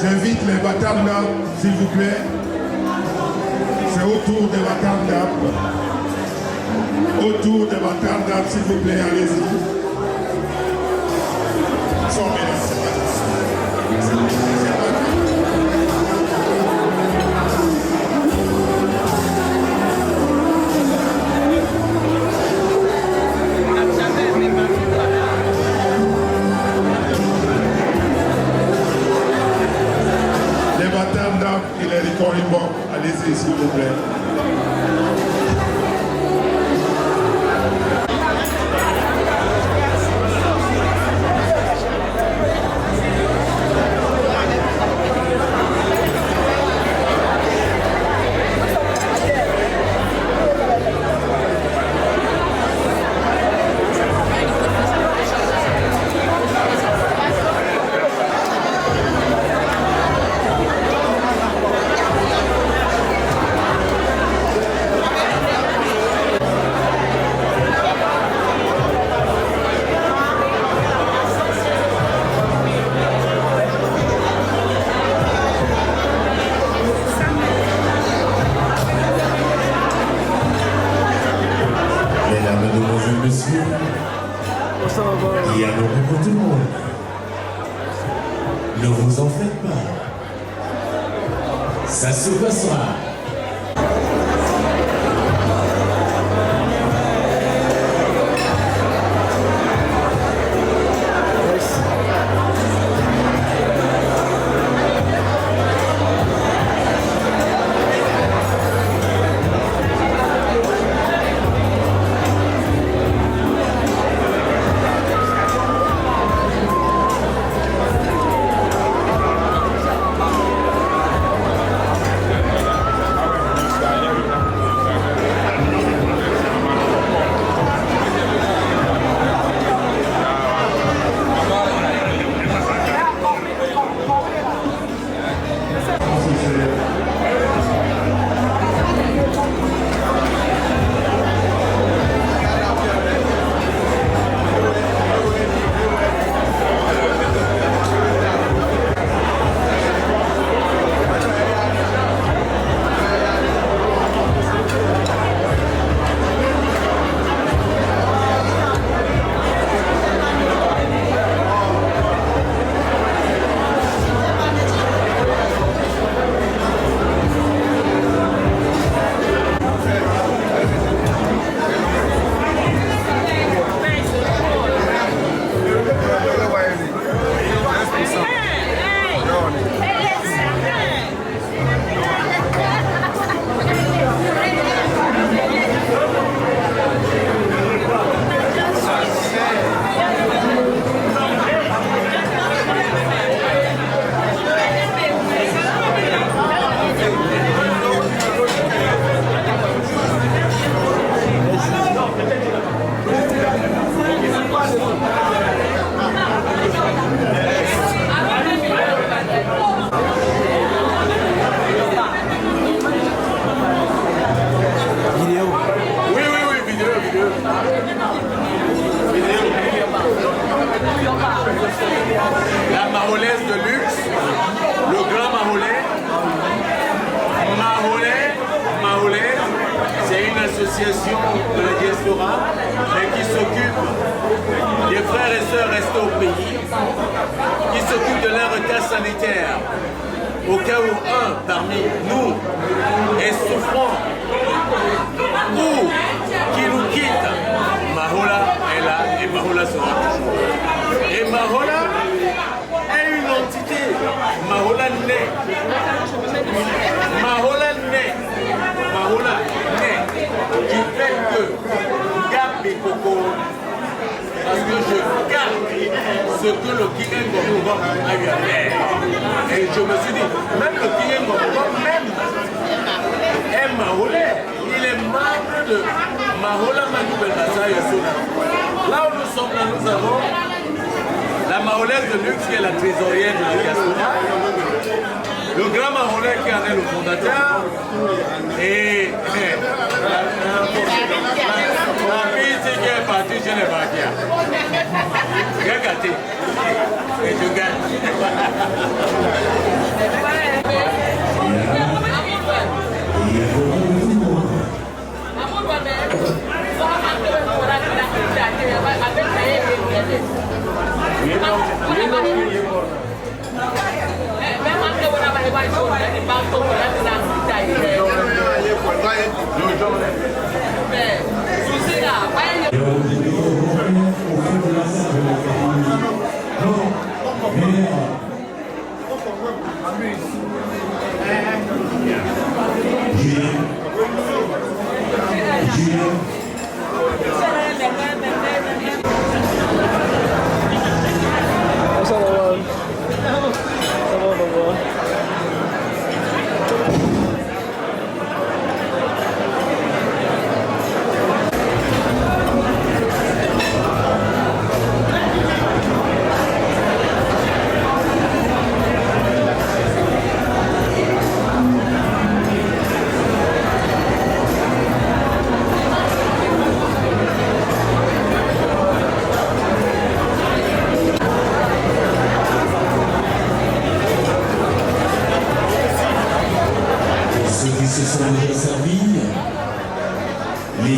J'invite les Batanda, s'il vous plaît. C'est autour des Batanda. Autour des Batanda, s'il vous plaît, allez-y. Sans il est recording. Allez-y, s'il vous plaît. Il y a beaucoup pour tout le monde. Ne vous en faites pas. Ça se passera. assistent au pays, qui s'occupent de leur cas sanitaire, au cas où un parmi nous est souffrant ou qui nous quitte. Mahola est là et Mahola sera toujours. Et Mahola est une entité. Mahola naît. Mahola naît. Mahola naît. Qui fait que Gabi Koko, parce que je garde ce que le Kigen Gomu a eu à faire. Et je me suis dit, même le Kigen Gomu, même est Maholais, il est membre de Mahola Manu Belbassa Yassona. Là où nous sommes, là, nous avons la Maholaise de luxe qui est la trésorière de la diaspora, le grand Maholais qui en est le fondateur, et la fille qui est partie chez les Bakia. J'ai gâté. Et je gagne.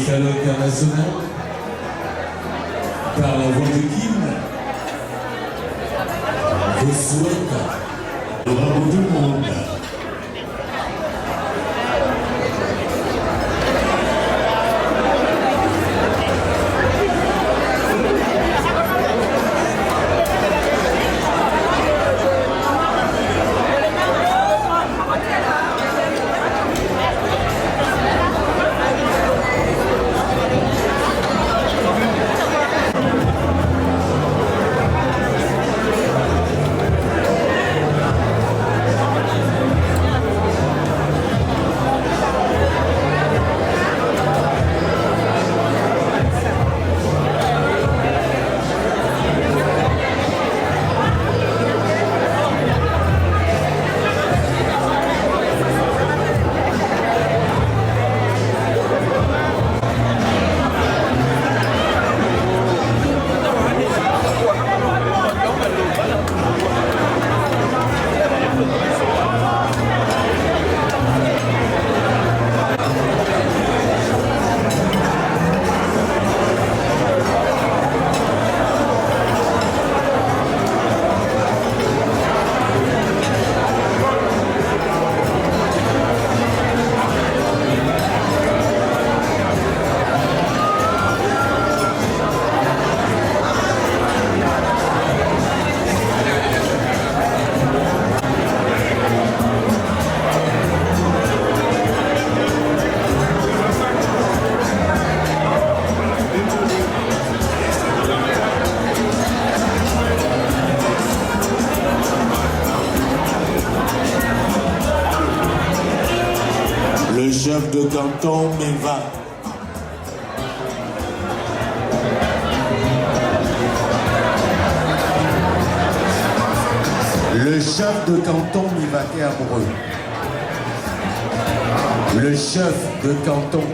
International par la voix de Kim vous souhaite bravo tout le monde. Le chef de canton Meva. Le chef de canton Mivaké amoureux. Le chef de canton.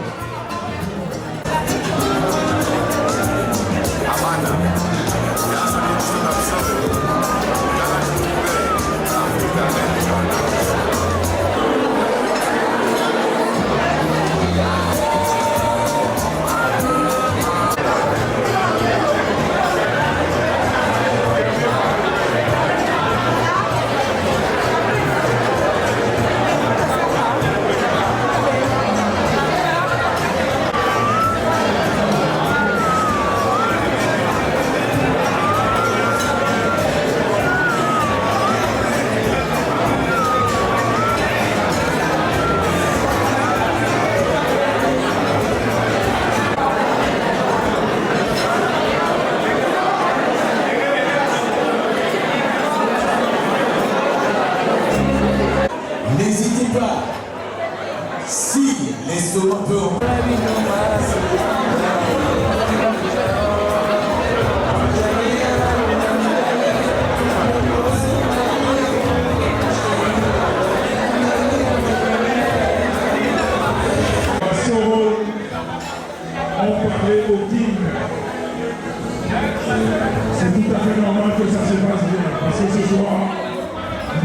normal que ça se passe bien, parce que ce soir,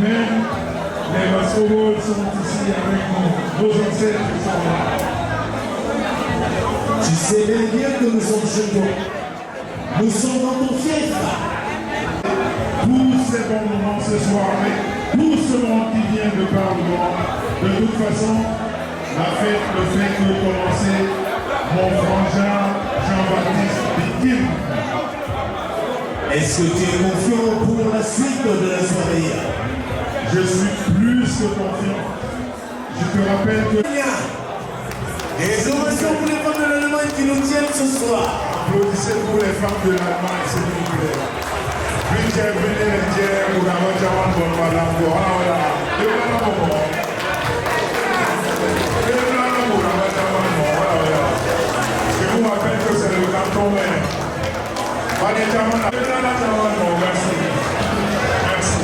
même les Bascovols sont ici avec nous, nos ancêtres sont là. Tu sais bien que nous sommes chez toi. Nous sommes dans ton fief. Tous ces bons moments ce soir, avec tout ce monde qui vient de par le monde, de toute façon, la fête ne fait que commencer. Mon frangin Jean-Baptiste Bikim. Est-ce que tu es confiant pour la suite de la soirée? Je suis plus que confiant. Je te rappelle que... Les ovations pour les femmes de l'Allemagne qui nous tiennent ce soir. Applaudissez pour les femmes de l'Allemagne, s'il vous plaît. Puis j'ai venu les dire pour la Majawan pour Madame Gohan. Je vous rappelle que c'est le canton même. Merci. Merci.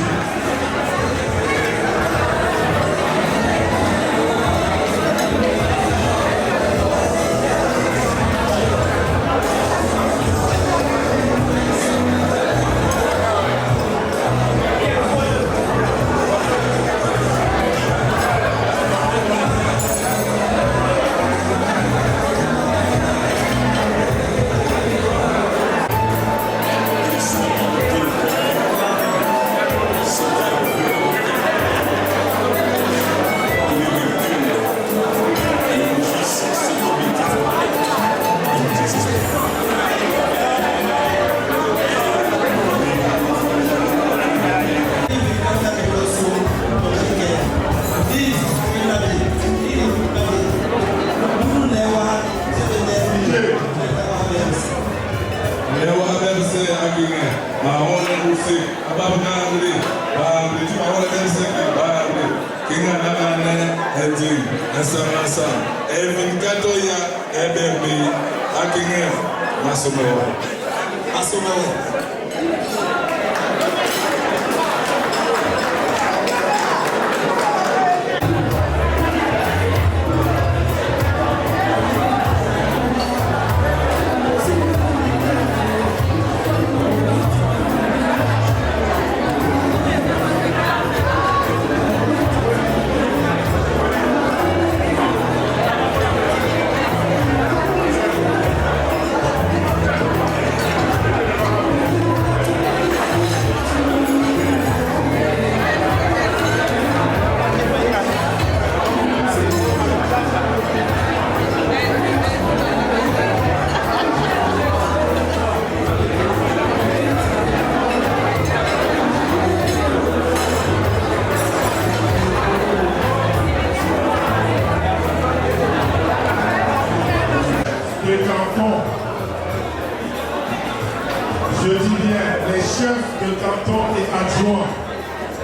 Je dis bien les chefs de canton et adjoints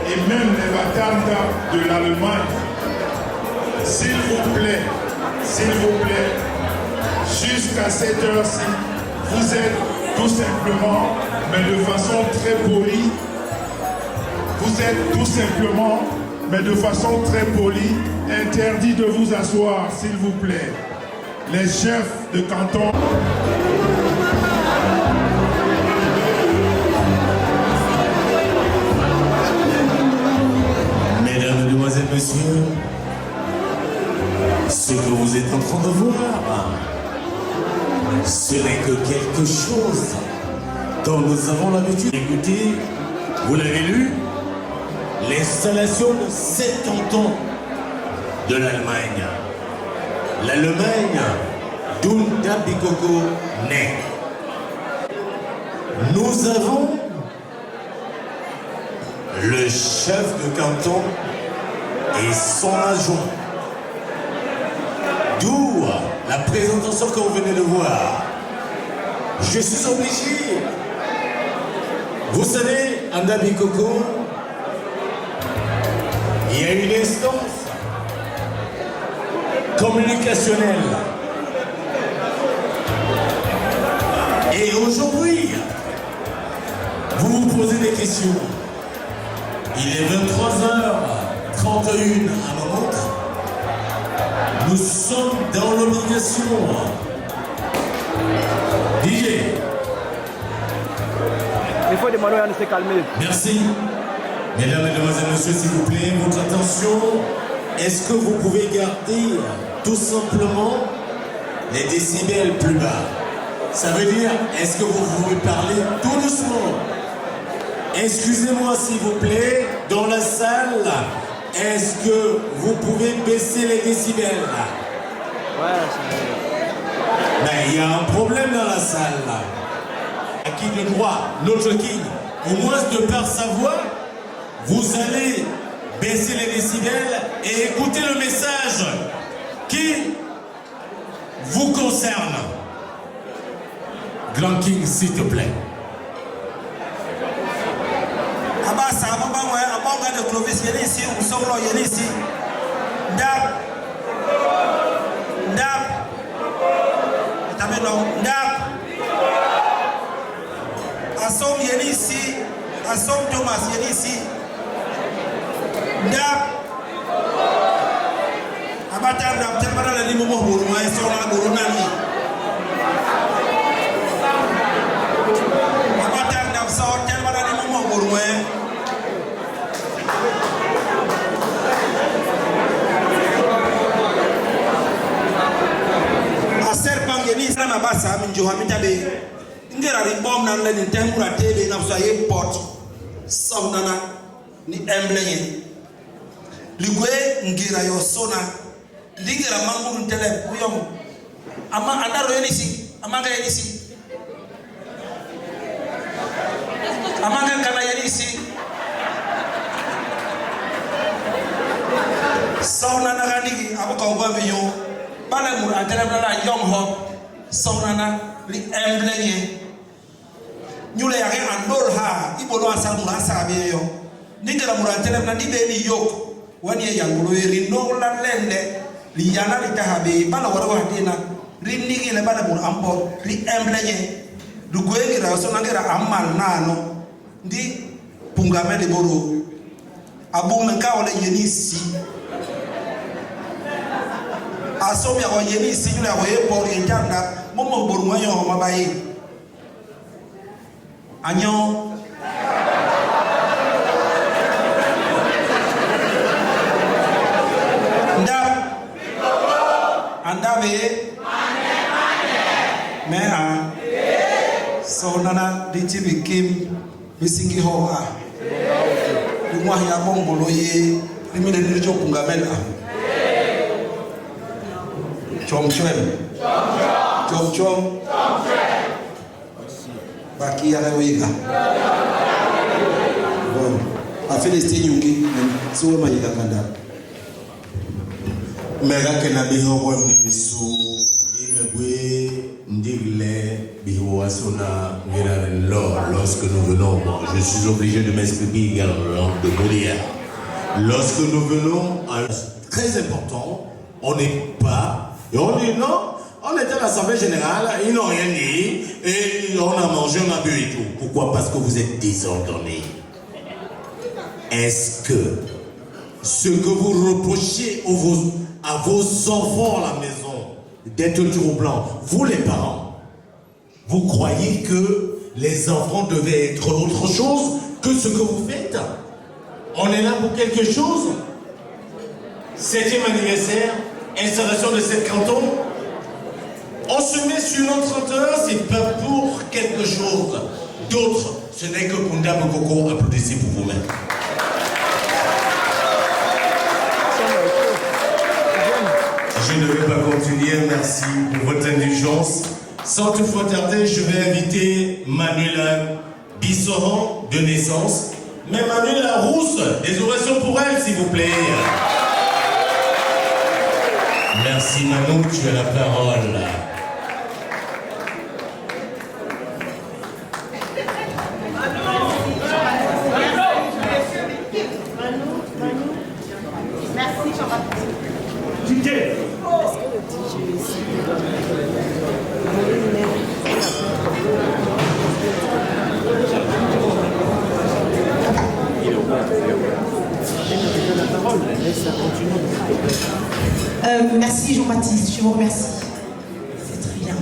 et même les batandas de l'Allemagne, s'il vous plaît, jusqu'à cette heure-ci, vous êtes tout simplement, mais de façon très polie, interdit de vous asseoir, s'il vous plaît. Les chefs de canton. Mesdames, Mesdemoiselles, Messieurs, ce que vous êtes en train de voir, ce n'est que quelque chose dont nous avons l'habitude d'écouter. Vous l'avez lu, l'installation de 7 cantons de l'Allemagne. L'Allemagne d'où Ndabi Coco naît. Nous avons le chef de canton et son adjoint. D'où la présentation que vous venez de voir. Je suis obligé. Vous savez, à Ndabi Coco, il y a une instance communicationnelle. Et aujourd'hui, vous vous posez des questions. Il est 23h31 à ma montre. Nous sommes dans l'obligation. DJ, Il faut demander à nous se calmer. Merci. Mesdames, Mesdemoiselles, Messieurs, s'il vous plaît, votre attention. Est-ce que vous pouvez garder tout simplement les décibels plus bas? Ça veut dire, est-ce que vous pouvez parler tout doucement? Excusez-moi s'il vous plaît, dans la salle, est-ce que vous pouvez baisser les décibels? Ouais, mais il y a un problème dans la salle là. À qui de droit, notre king, au moins de par sa voix, vous allez baisser les décibels et écouter le message qui vous concerne. Grand King, s'il te plaît. De Clovis, il y a ici, ou Solo, il y a ici. Ndap. Assom, il y a ici. Assom Thomas, il y a ici. Ndap. Abatar Ndap, tel madame la limo mo bourou, et sur la bourou nani. Abatar Ndap, sort, tel madame la limo mo bourou, serpang yeni sana basa min jo hamita be ngera ri bom nan la ni temura tebe na so ye pot so nana ni emblenye ligwe ngira yo sona ligera mangu ntele uyom ama andaro yeni si amanga yeni si amanga kana yeni si so nana ganigi abako ngwa biyo bala mur antele bala yom ho sonana li emblenye nyule yake andol ha ibolo asa mur asa biyo ningera mur antele bala ni beni yok wani ya ngulo eri no la lende li yana li tahabe bala wara dina rinigi le bala mur ampo li emblenye du goengira sonangera amal nano ndi pungame de boro abu menka wala yenisi asom ya yeni signal ya we por yanda momo boru anyo ho mabaye anyo nda andabe mena so nana ditibi kim bisingi ho ha dumwa ya bombolo ye limine nilicho kungamela Chom Baki ya wega. Bon, a félicité Nyuki, so ma yika kanda. Mega kena biho kwa mnibisu, imebwe ndigle biho asuna ngira lorsque nous venons, je suis obligé de m'exprimer également de Molière. Lorsque nous venons, très important, on n'est pas. Et on dit non, on était à l'Assemblée Générale, ils n'ont rien dit, et on a mangé, on a bu et tout. Pourquoi? Parce que vous êtes désordonnés. Est-ce que ce que vous reprochez à vos enfants à la maison d'être troublants, vous les parents, vous croyez que les enfants devaient être autre chose que ce que vous faites? On est là pour quelque chose? 7e anniversaire, installation de cette canton, on se met sur notre 31, c'est pas pour quelque chose d'autre, ce n'est que pour Ndam Coco. Applaudissez pour vous-même. Je ne vais pas continuer, merci pour votre indulgence. Sans toutefois tarder, je vais inviter Manuela Bissoran de naissance, mais Manuela Rousse, des ovations pour elle s'il vous plaît. Merci Manon, tu as la parole. Merci Jean-Baptiste. DJ. Merci Jean-Baptiste, je vous remercie. C'est très bien.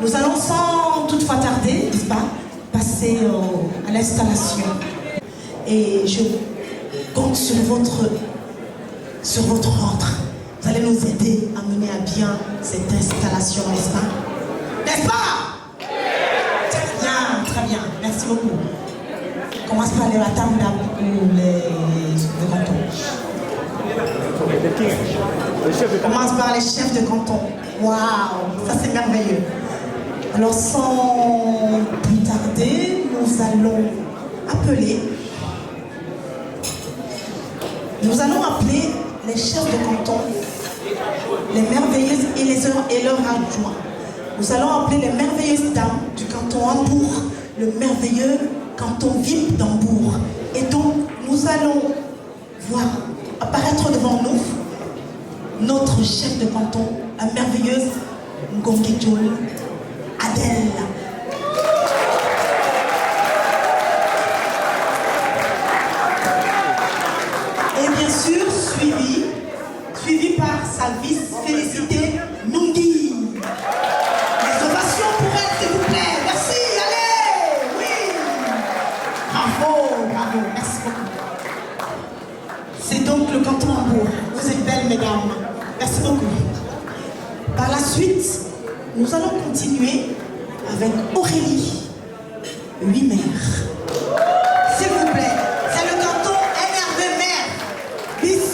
Nous allons sans toutefois tarder, n'est-ce pas, passer passer à l'installation. Et je compte sur votre ordre. Vous allez nous aider à mener à bien cette installation, n'est-ce pas? N'est-ce pas? Très bien, merci beaucoup. On commence par les Matanda ou le canton. On commence par les chefs de canton. Waouh, ça c'est merveilleux. Alors sans plus tarder, nous allons appeler les chefs de canton, les merveilleuses et leurs adjoints. Nous allons appeler les merveilleuses dames du canton Hambourg, le merveilleux canton VIP d'Hambourg. Et donc, nous allons voir apparaître devant nous notre chef de canton, la merveilleuse Ngongidjoul Adèle. Et bien sûr, suivi par sa vice Félicité Nungi. Les ovations pour elle, s'il vous plaît. Merci, allez, oui. Bravo, merci beaucoup. C'est donc le canton Hambourg. Vous êtes belles, mesdames. Merci beaucoup. Par la suite, nous allons continuer avec Aurélie, 8 maires. S'il vous plaît, c'est le canton NRV-Maire bis.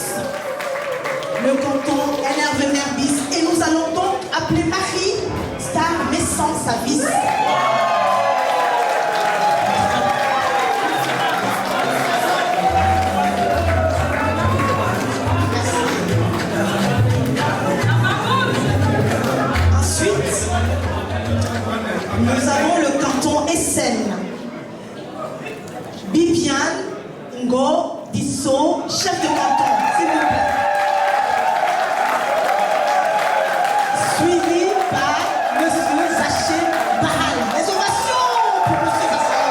Le canton NRV-Maire bis. Et nous allons donc appeler Marie Star Messan, sa vice. Nous avons le canton Essen. Bibiane Ngo Disso, chef de canton, s'il vous plaît. Suivi par M. Zaché Bahal. Les ovations pour M. Zaché.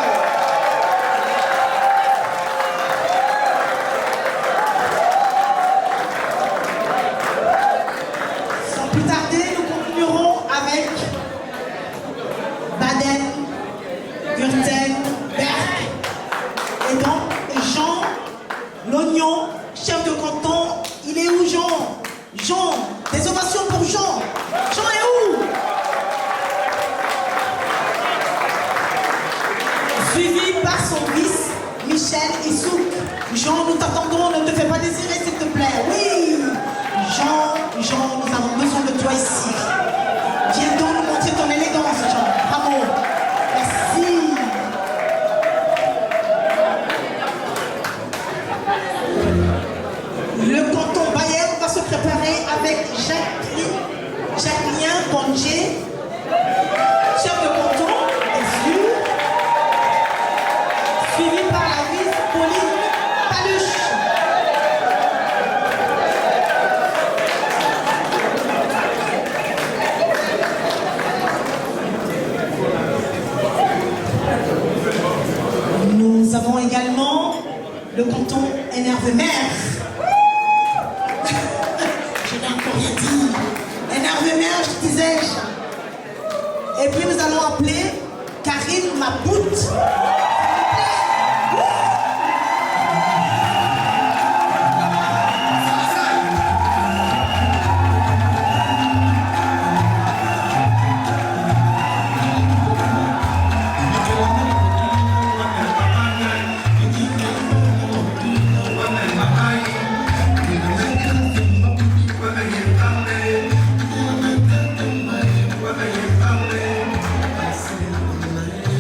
Sans plus tarder, nous continuerons avec Baden, Gürten, Berck. Et donc, Jean, l'oignon, chef de canton, il est où Jean? Jean, des ovations pour Jean. Jean est où? Suivi par son vice, Michel Issouk. Jean, nous t'attendons, ne te fais pas désirer s'il te plaît. Oui, Jean, nous avons besoin de toi ici. Viens donc nous montrer ton élégance, Jean. Bravo. Merci. Le canton Bayern va se préparer avec Jacqueline Bondier, chef de canton, bien sûr, suivi par la vice Pauline Paluche. Nous avons également le canton NRV-Maire. Je n'ai encore rien dit. NRV-Maire, je disais-je. Et puis nous allons appeler Karine Mabout.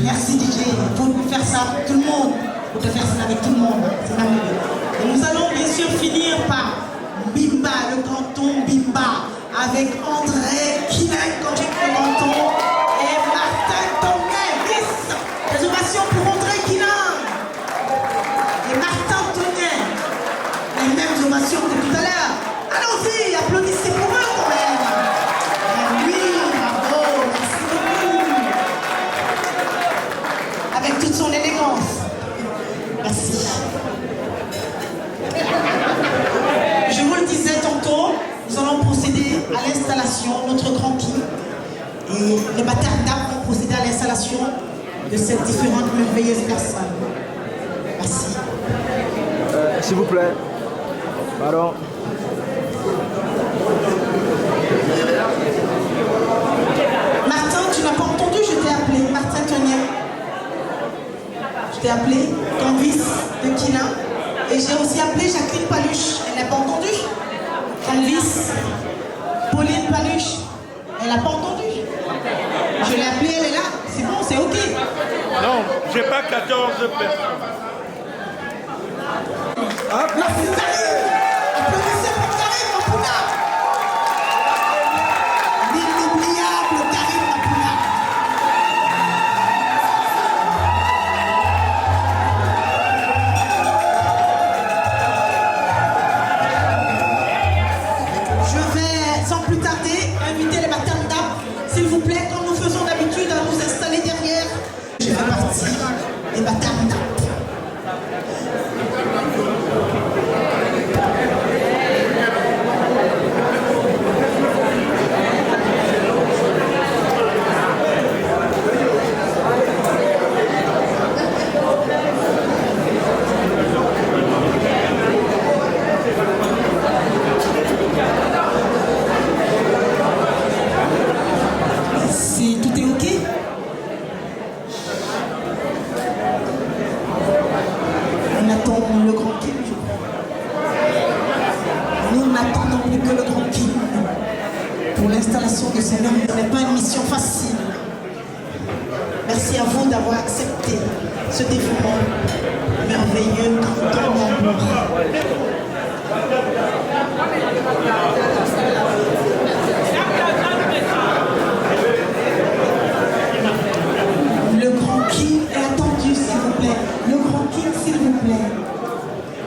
Merci DJ pour faire ça tout le monde, pour te faire ça avec tout le monde, c'est merveilleux. Et nous allons bien sûr finir par Bimba, le canton Bimba, avec André Kinek, quand j'ai le canton, et Martin Tonnet, vice. Des ovations pour André Kinek et Martin Tonnet. Les mêmes ovations que tout à l'heure. Allons-y, applaudissez pour eux quand même. Et oui, bravo, merci beaucoup. Avec toute son élégance. Merci. Je vous le disais tantôt, nous allons procéder à l'installation, notre grand king. Et les bâtards d'âme vont procéder à l'installation de ces différentes merveilleuses personnes. Merci. S'il vous plaît. Pardon. Martin, tu n'as pas entendu, je t'ai appelé. Martin Tonnier. Je t'ai appelé, ton vice de Kina. Et j'ai aussi appelé Jacqueline Paluche. Elle n'a pas entendu. Ton vice. Pauline Paluche. Elle n'a pas entendu. Je l'ai appelée, elle est là. C'est bon, c'est ok. Non, j'ai pas 14 personnes. Merci Karim. Applaudissez pour Karim Mapouna. L'inoubliable Karim Mapouna. Je vais, sans plus tarder, inviter les Batanda, s'il vous plaît, comme nous faisons d'habitude, à nous installer derrière. Je fais partie des Batanda. Si tout est ok, on attend le grand Kim. Nous n'attendons plus que le grand Kim pour l'installation de ces normes. Ce n'est pas une mission facile. Merci à vous d'avoir accepté ce dévouement merveilleux canton d'amour. Le grand King est attendu, s'il vous plaît. Le grand King, s'il vous plaît.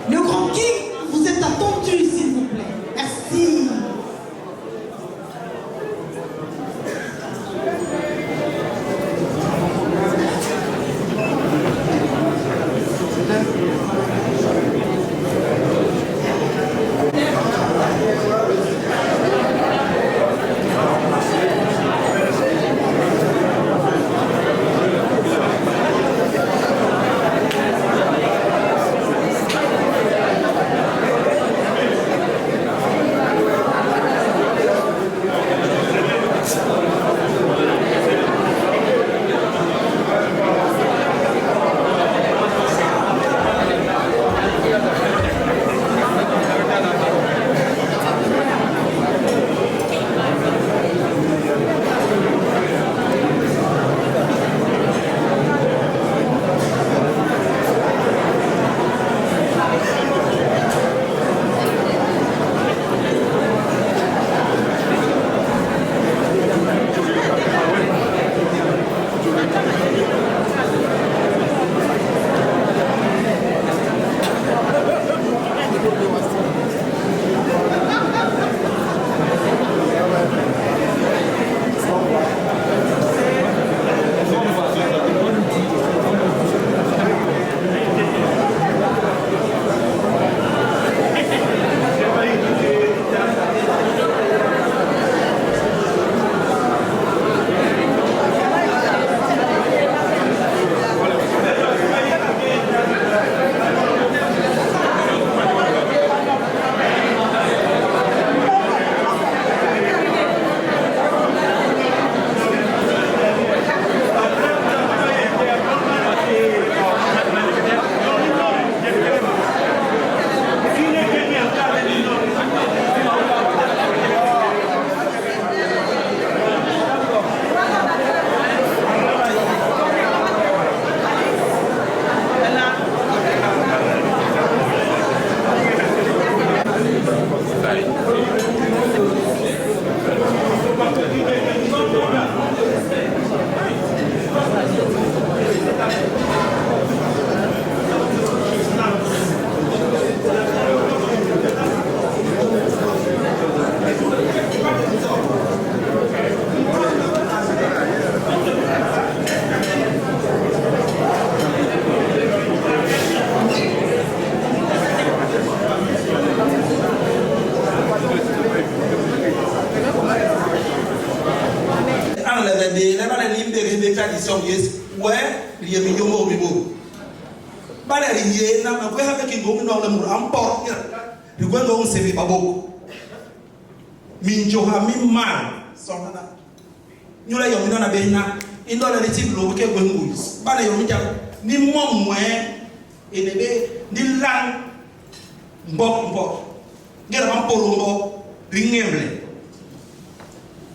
Le grand King, vous êtes attendu, s'il vous plaît. Merci. ye mi yomo mi bo bale ye na ko ha ke ngo mi no le mu ampo ri ko ngo se bi babo mi njo ha mi man so na nyula yo mi na be na indo le ti lo ke gwe ngu bale yo mi ja ni mo mwe enebe ni lang mbok ngera mampolo mbo ringemle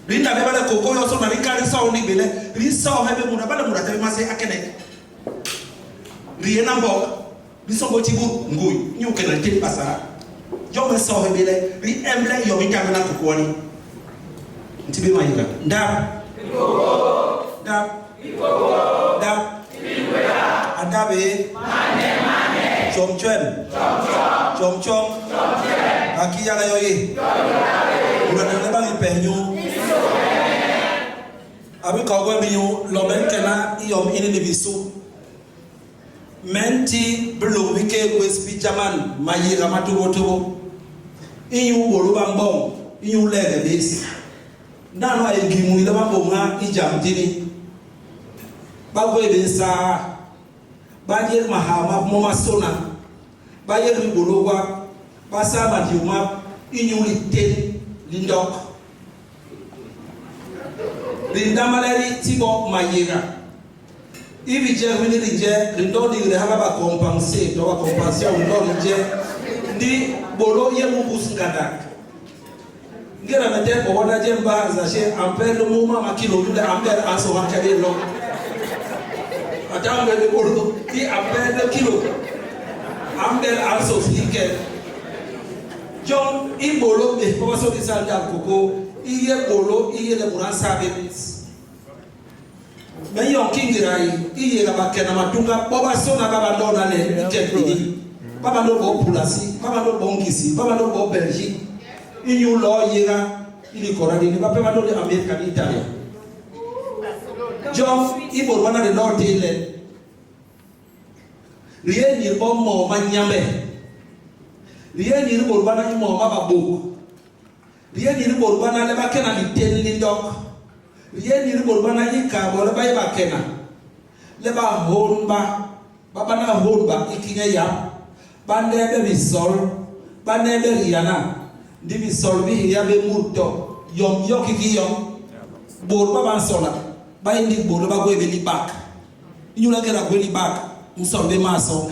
rinda be bale koko yo so na rikari so ni bele ri so hebe mu na bale mu da te ma se akene riena mbok ri so bo tibu ngui nyu ke na te pasa yo me so hebe le ri emble yo mi jamna koko ni ntibe ma yika nda Adabe chom aki ya yo ye ura ba mi penyu abi ka gwe mi yo lo ben kana iyo ini ni bisu menti blo wike gwe spi jaman mayira matubo iyu bolu bambong iyu lege bis ndano ay gimu ida bambonga ijam dini bagwe bensa bajer mahama moma sona bajer mi bologwa basama diuma inyuli ten lindok lindamalari tibo mayira ibi je wini rije lindo di rehaba ba compenser do ba compenser ndo rije ndi bolo ye mu busngada ngera mete ko wona jemba za she ampere mu mama kilo dule ampere aso wakade lo atanga de bordo ti ampere kilo ampere aso sike John ibolo be ko so di sanda koko iye bolo iye le muransa be me yon kingirai iye la bakena matunga boba sona baba ndona le iketini baba ndo bo pulasi baba ndo bo ngisi baba ndo bo Belgique inyu lo yega ili koradi ni baba ndo de America ni Italia John ibolo wana de norte ile rien ni bo mo manyambe rien ni bo wana ni mo baba boku rien ni bo wana le bakena ni tenli ndok rien ni bo wana ni ka bo le ba bakena le ba honba baba na honba ikinya ya bande be bisol bande be riana di bisol bi ya be murto yom yokiki yom bo baba sola ba indi bo ba go be li bak nyula ngera go li bak musol be maso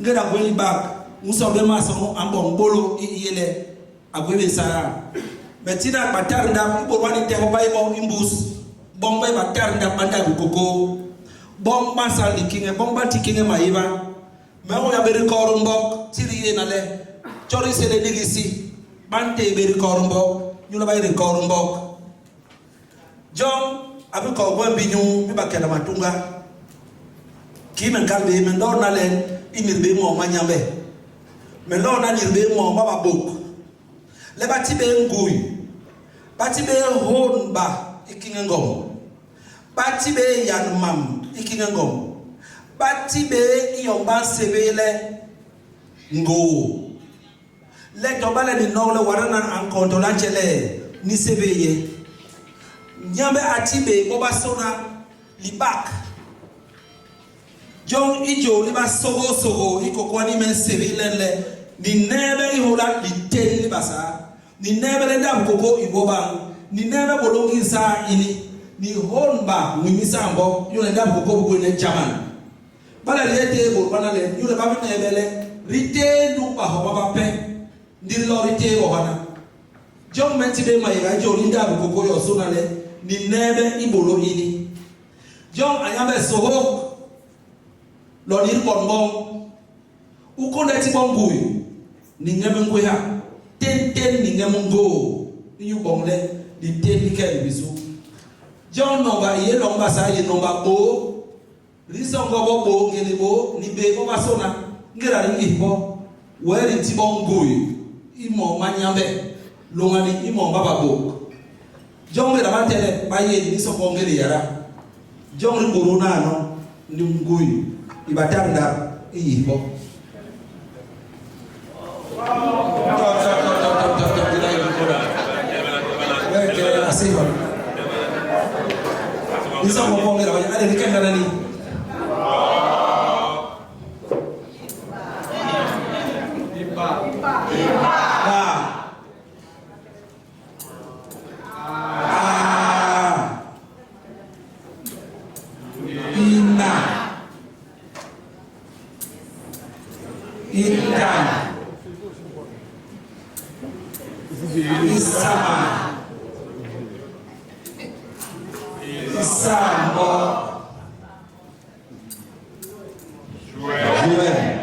ngera go li bak musol be maso ambon bolo yele agwebe sara betina batar nda bo wani te ho bay mo imbus bomba batar nda banda bukoko bomba sal dikinge bomba tikinge maiba mawo ya beri korumbok tiri na le chori sele digisi bante beri korumbok nyula bay re korumbok John abi ko gwa binyu mi bakela matunga kimen kalbe men do na len inirbe mo manyambe men do na nirbe mo baba bok le batibe ngui batibe honba ikinge ngom batibe yan mam ikinge ngom batibe iyomba sebele ngo le tobale ni no le warana an kontola chele ni sebeye nyambe atibe boba sona libak John ijo liba sogo iko kwa ni men sebele le ni nebe ihola liteli basa ni nebe le dam koko iboba ni nebe bolongi sa ini ni honba mwimisa ambo yule dam koko bwe ne jaman bala lete bo bana le yule ba ne bele rite du ba ho ba pe ndir lo rite bo bana John menti be mai ga jo linda bo koko yo sona le ni nebe ibolo ini John ayambe soho lo ni bonbon ukonda ti bonguyu ni ngeme ngoya ten ni ngeme ngo ni yu bongle di ten ni ke bisu John no ba ye lo ba sa ye no ba bo riso ngo bo ngeli bo ni be bo ba sona ngira ni bo we ri ti bonguyu imo manyambe lo ngani imo baba bo John me da mantele ba ye ni so ko ngeli yara John ri borona no ni nguyu ibatanda iyibo Isa mo pong nila, ano ni kaya nani? Intan, Isama, Isambo, Joël.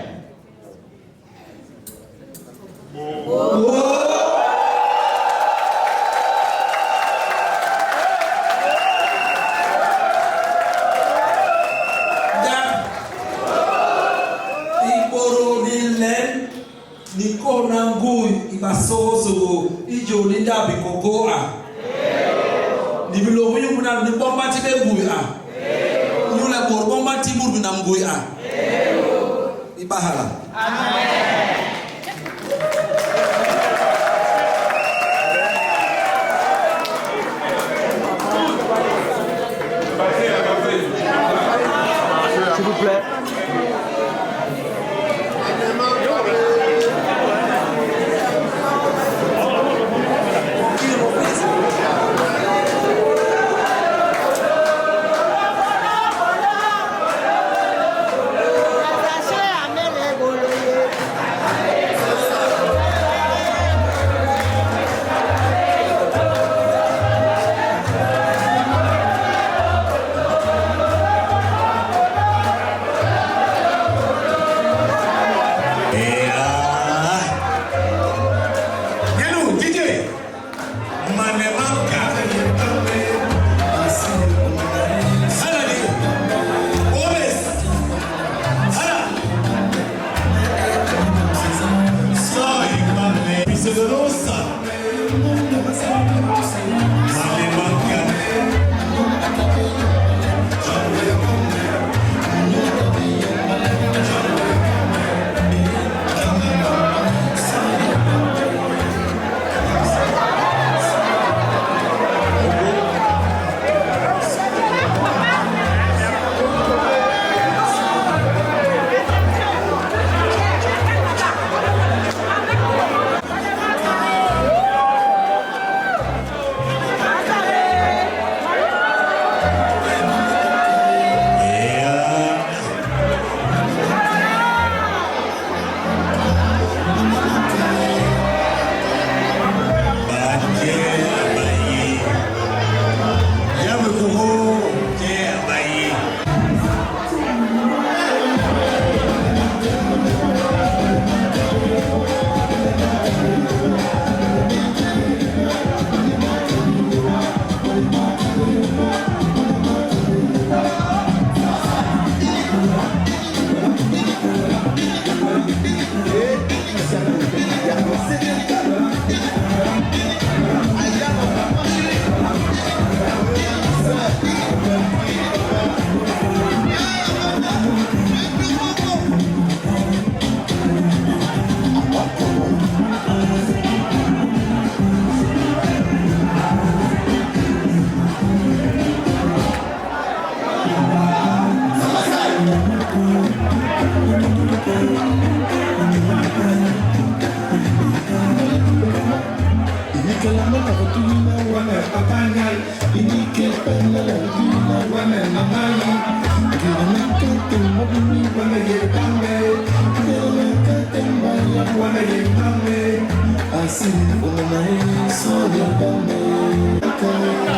Niko nangui ibasozo ijo linda bikokoa nibilo buyu muna ni bomba ti be buya nyula bor bomba ti mur bina mguya ibahala amen. S'il vous plaît. I see you when I saw you.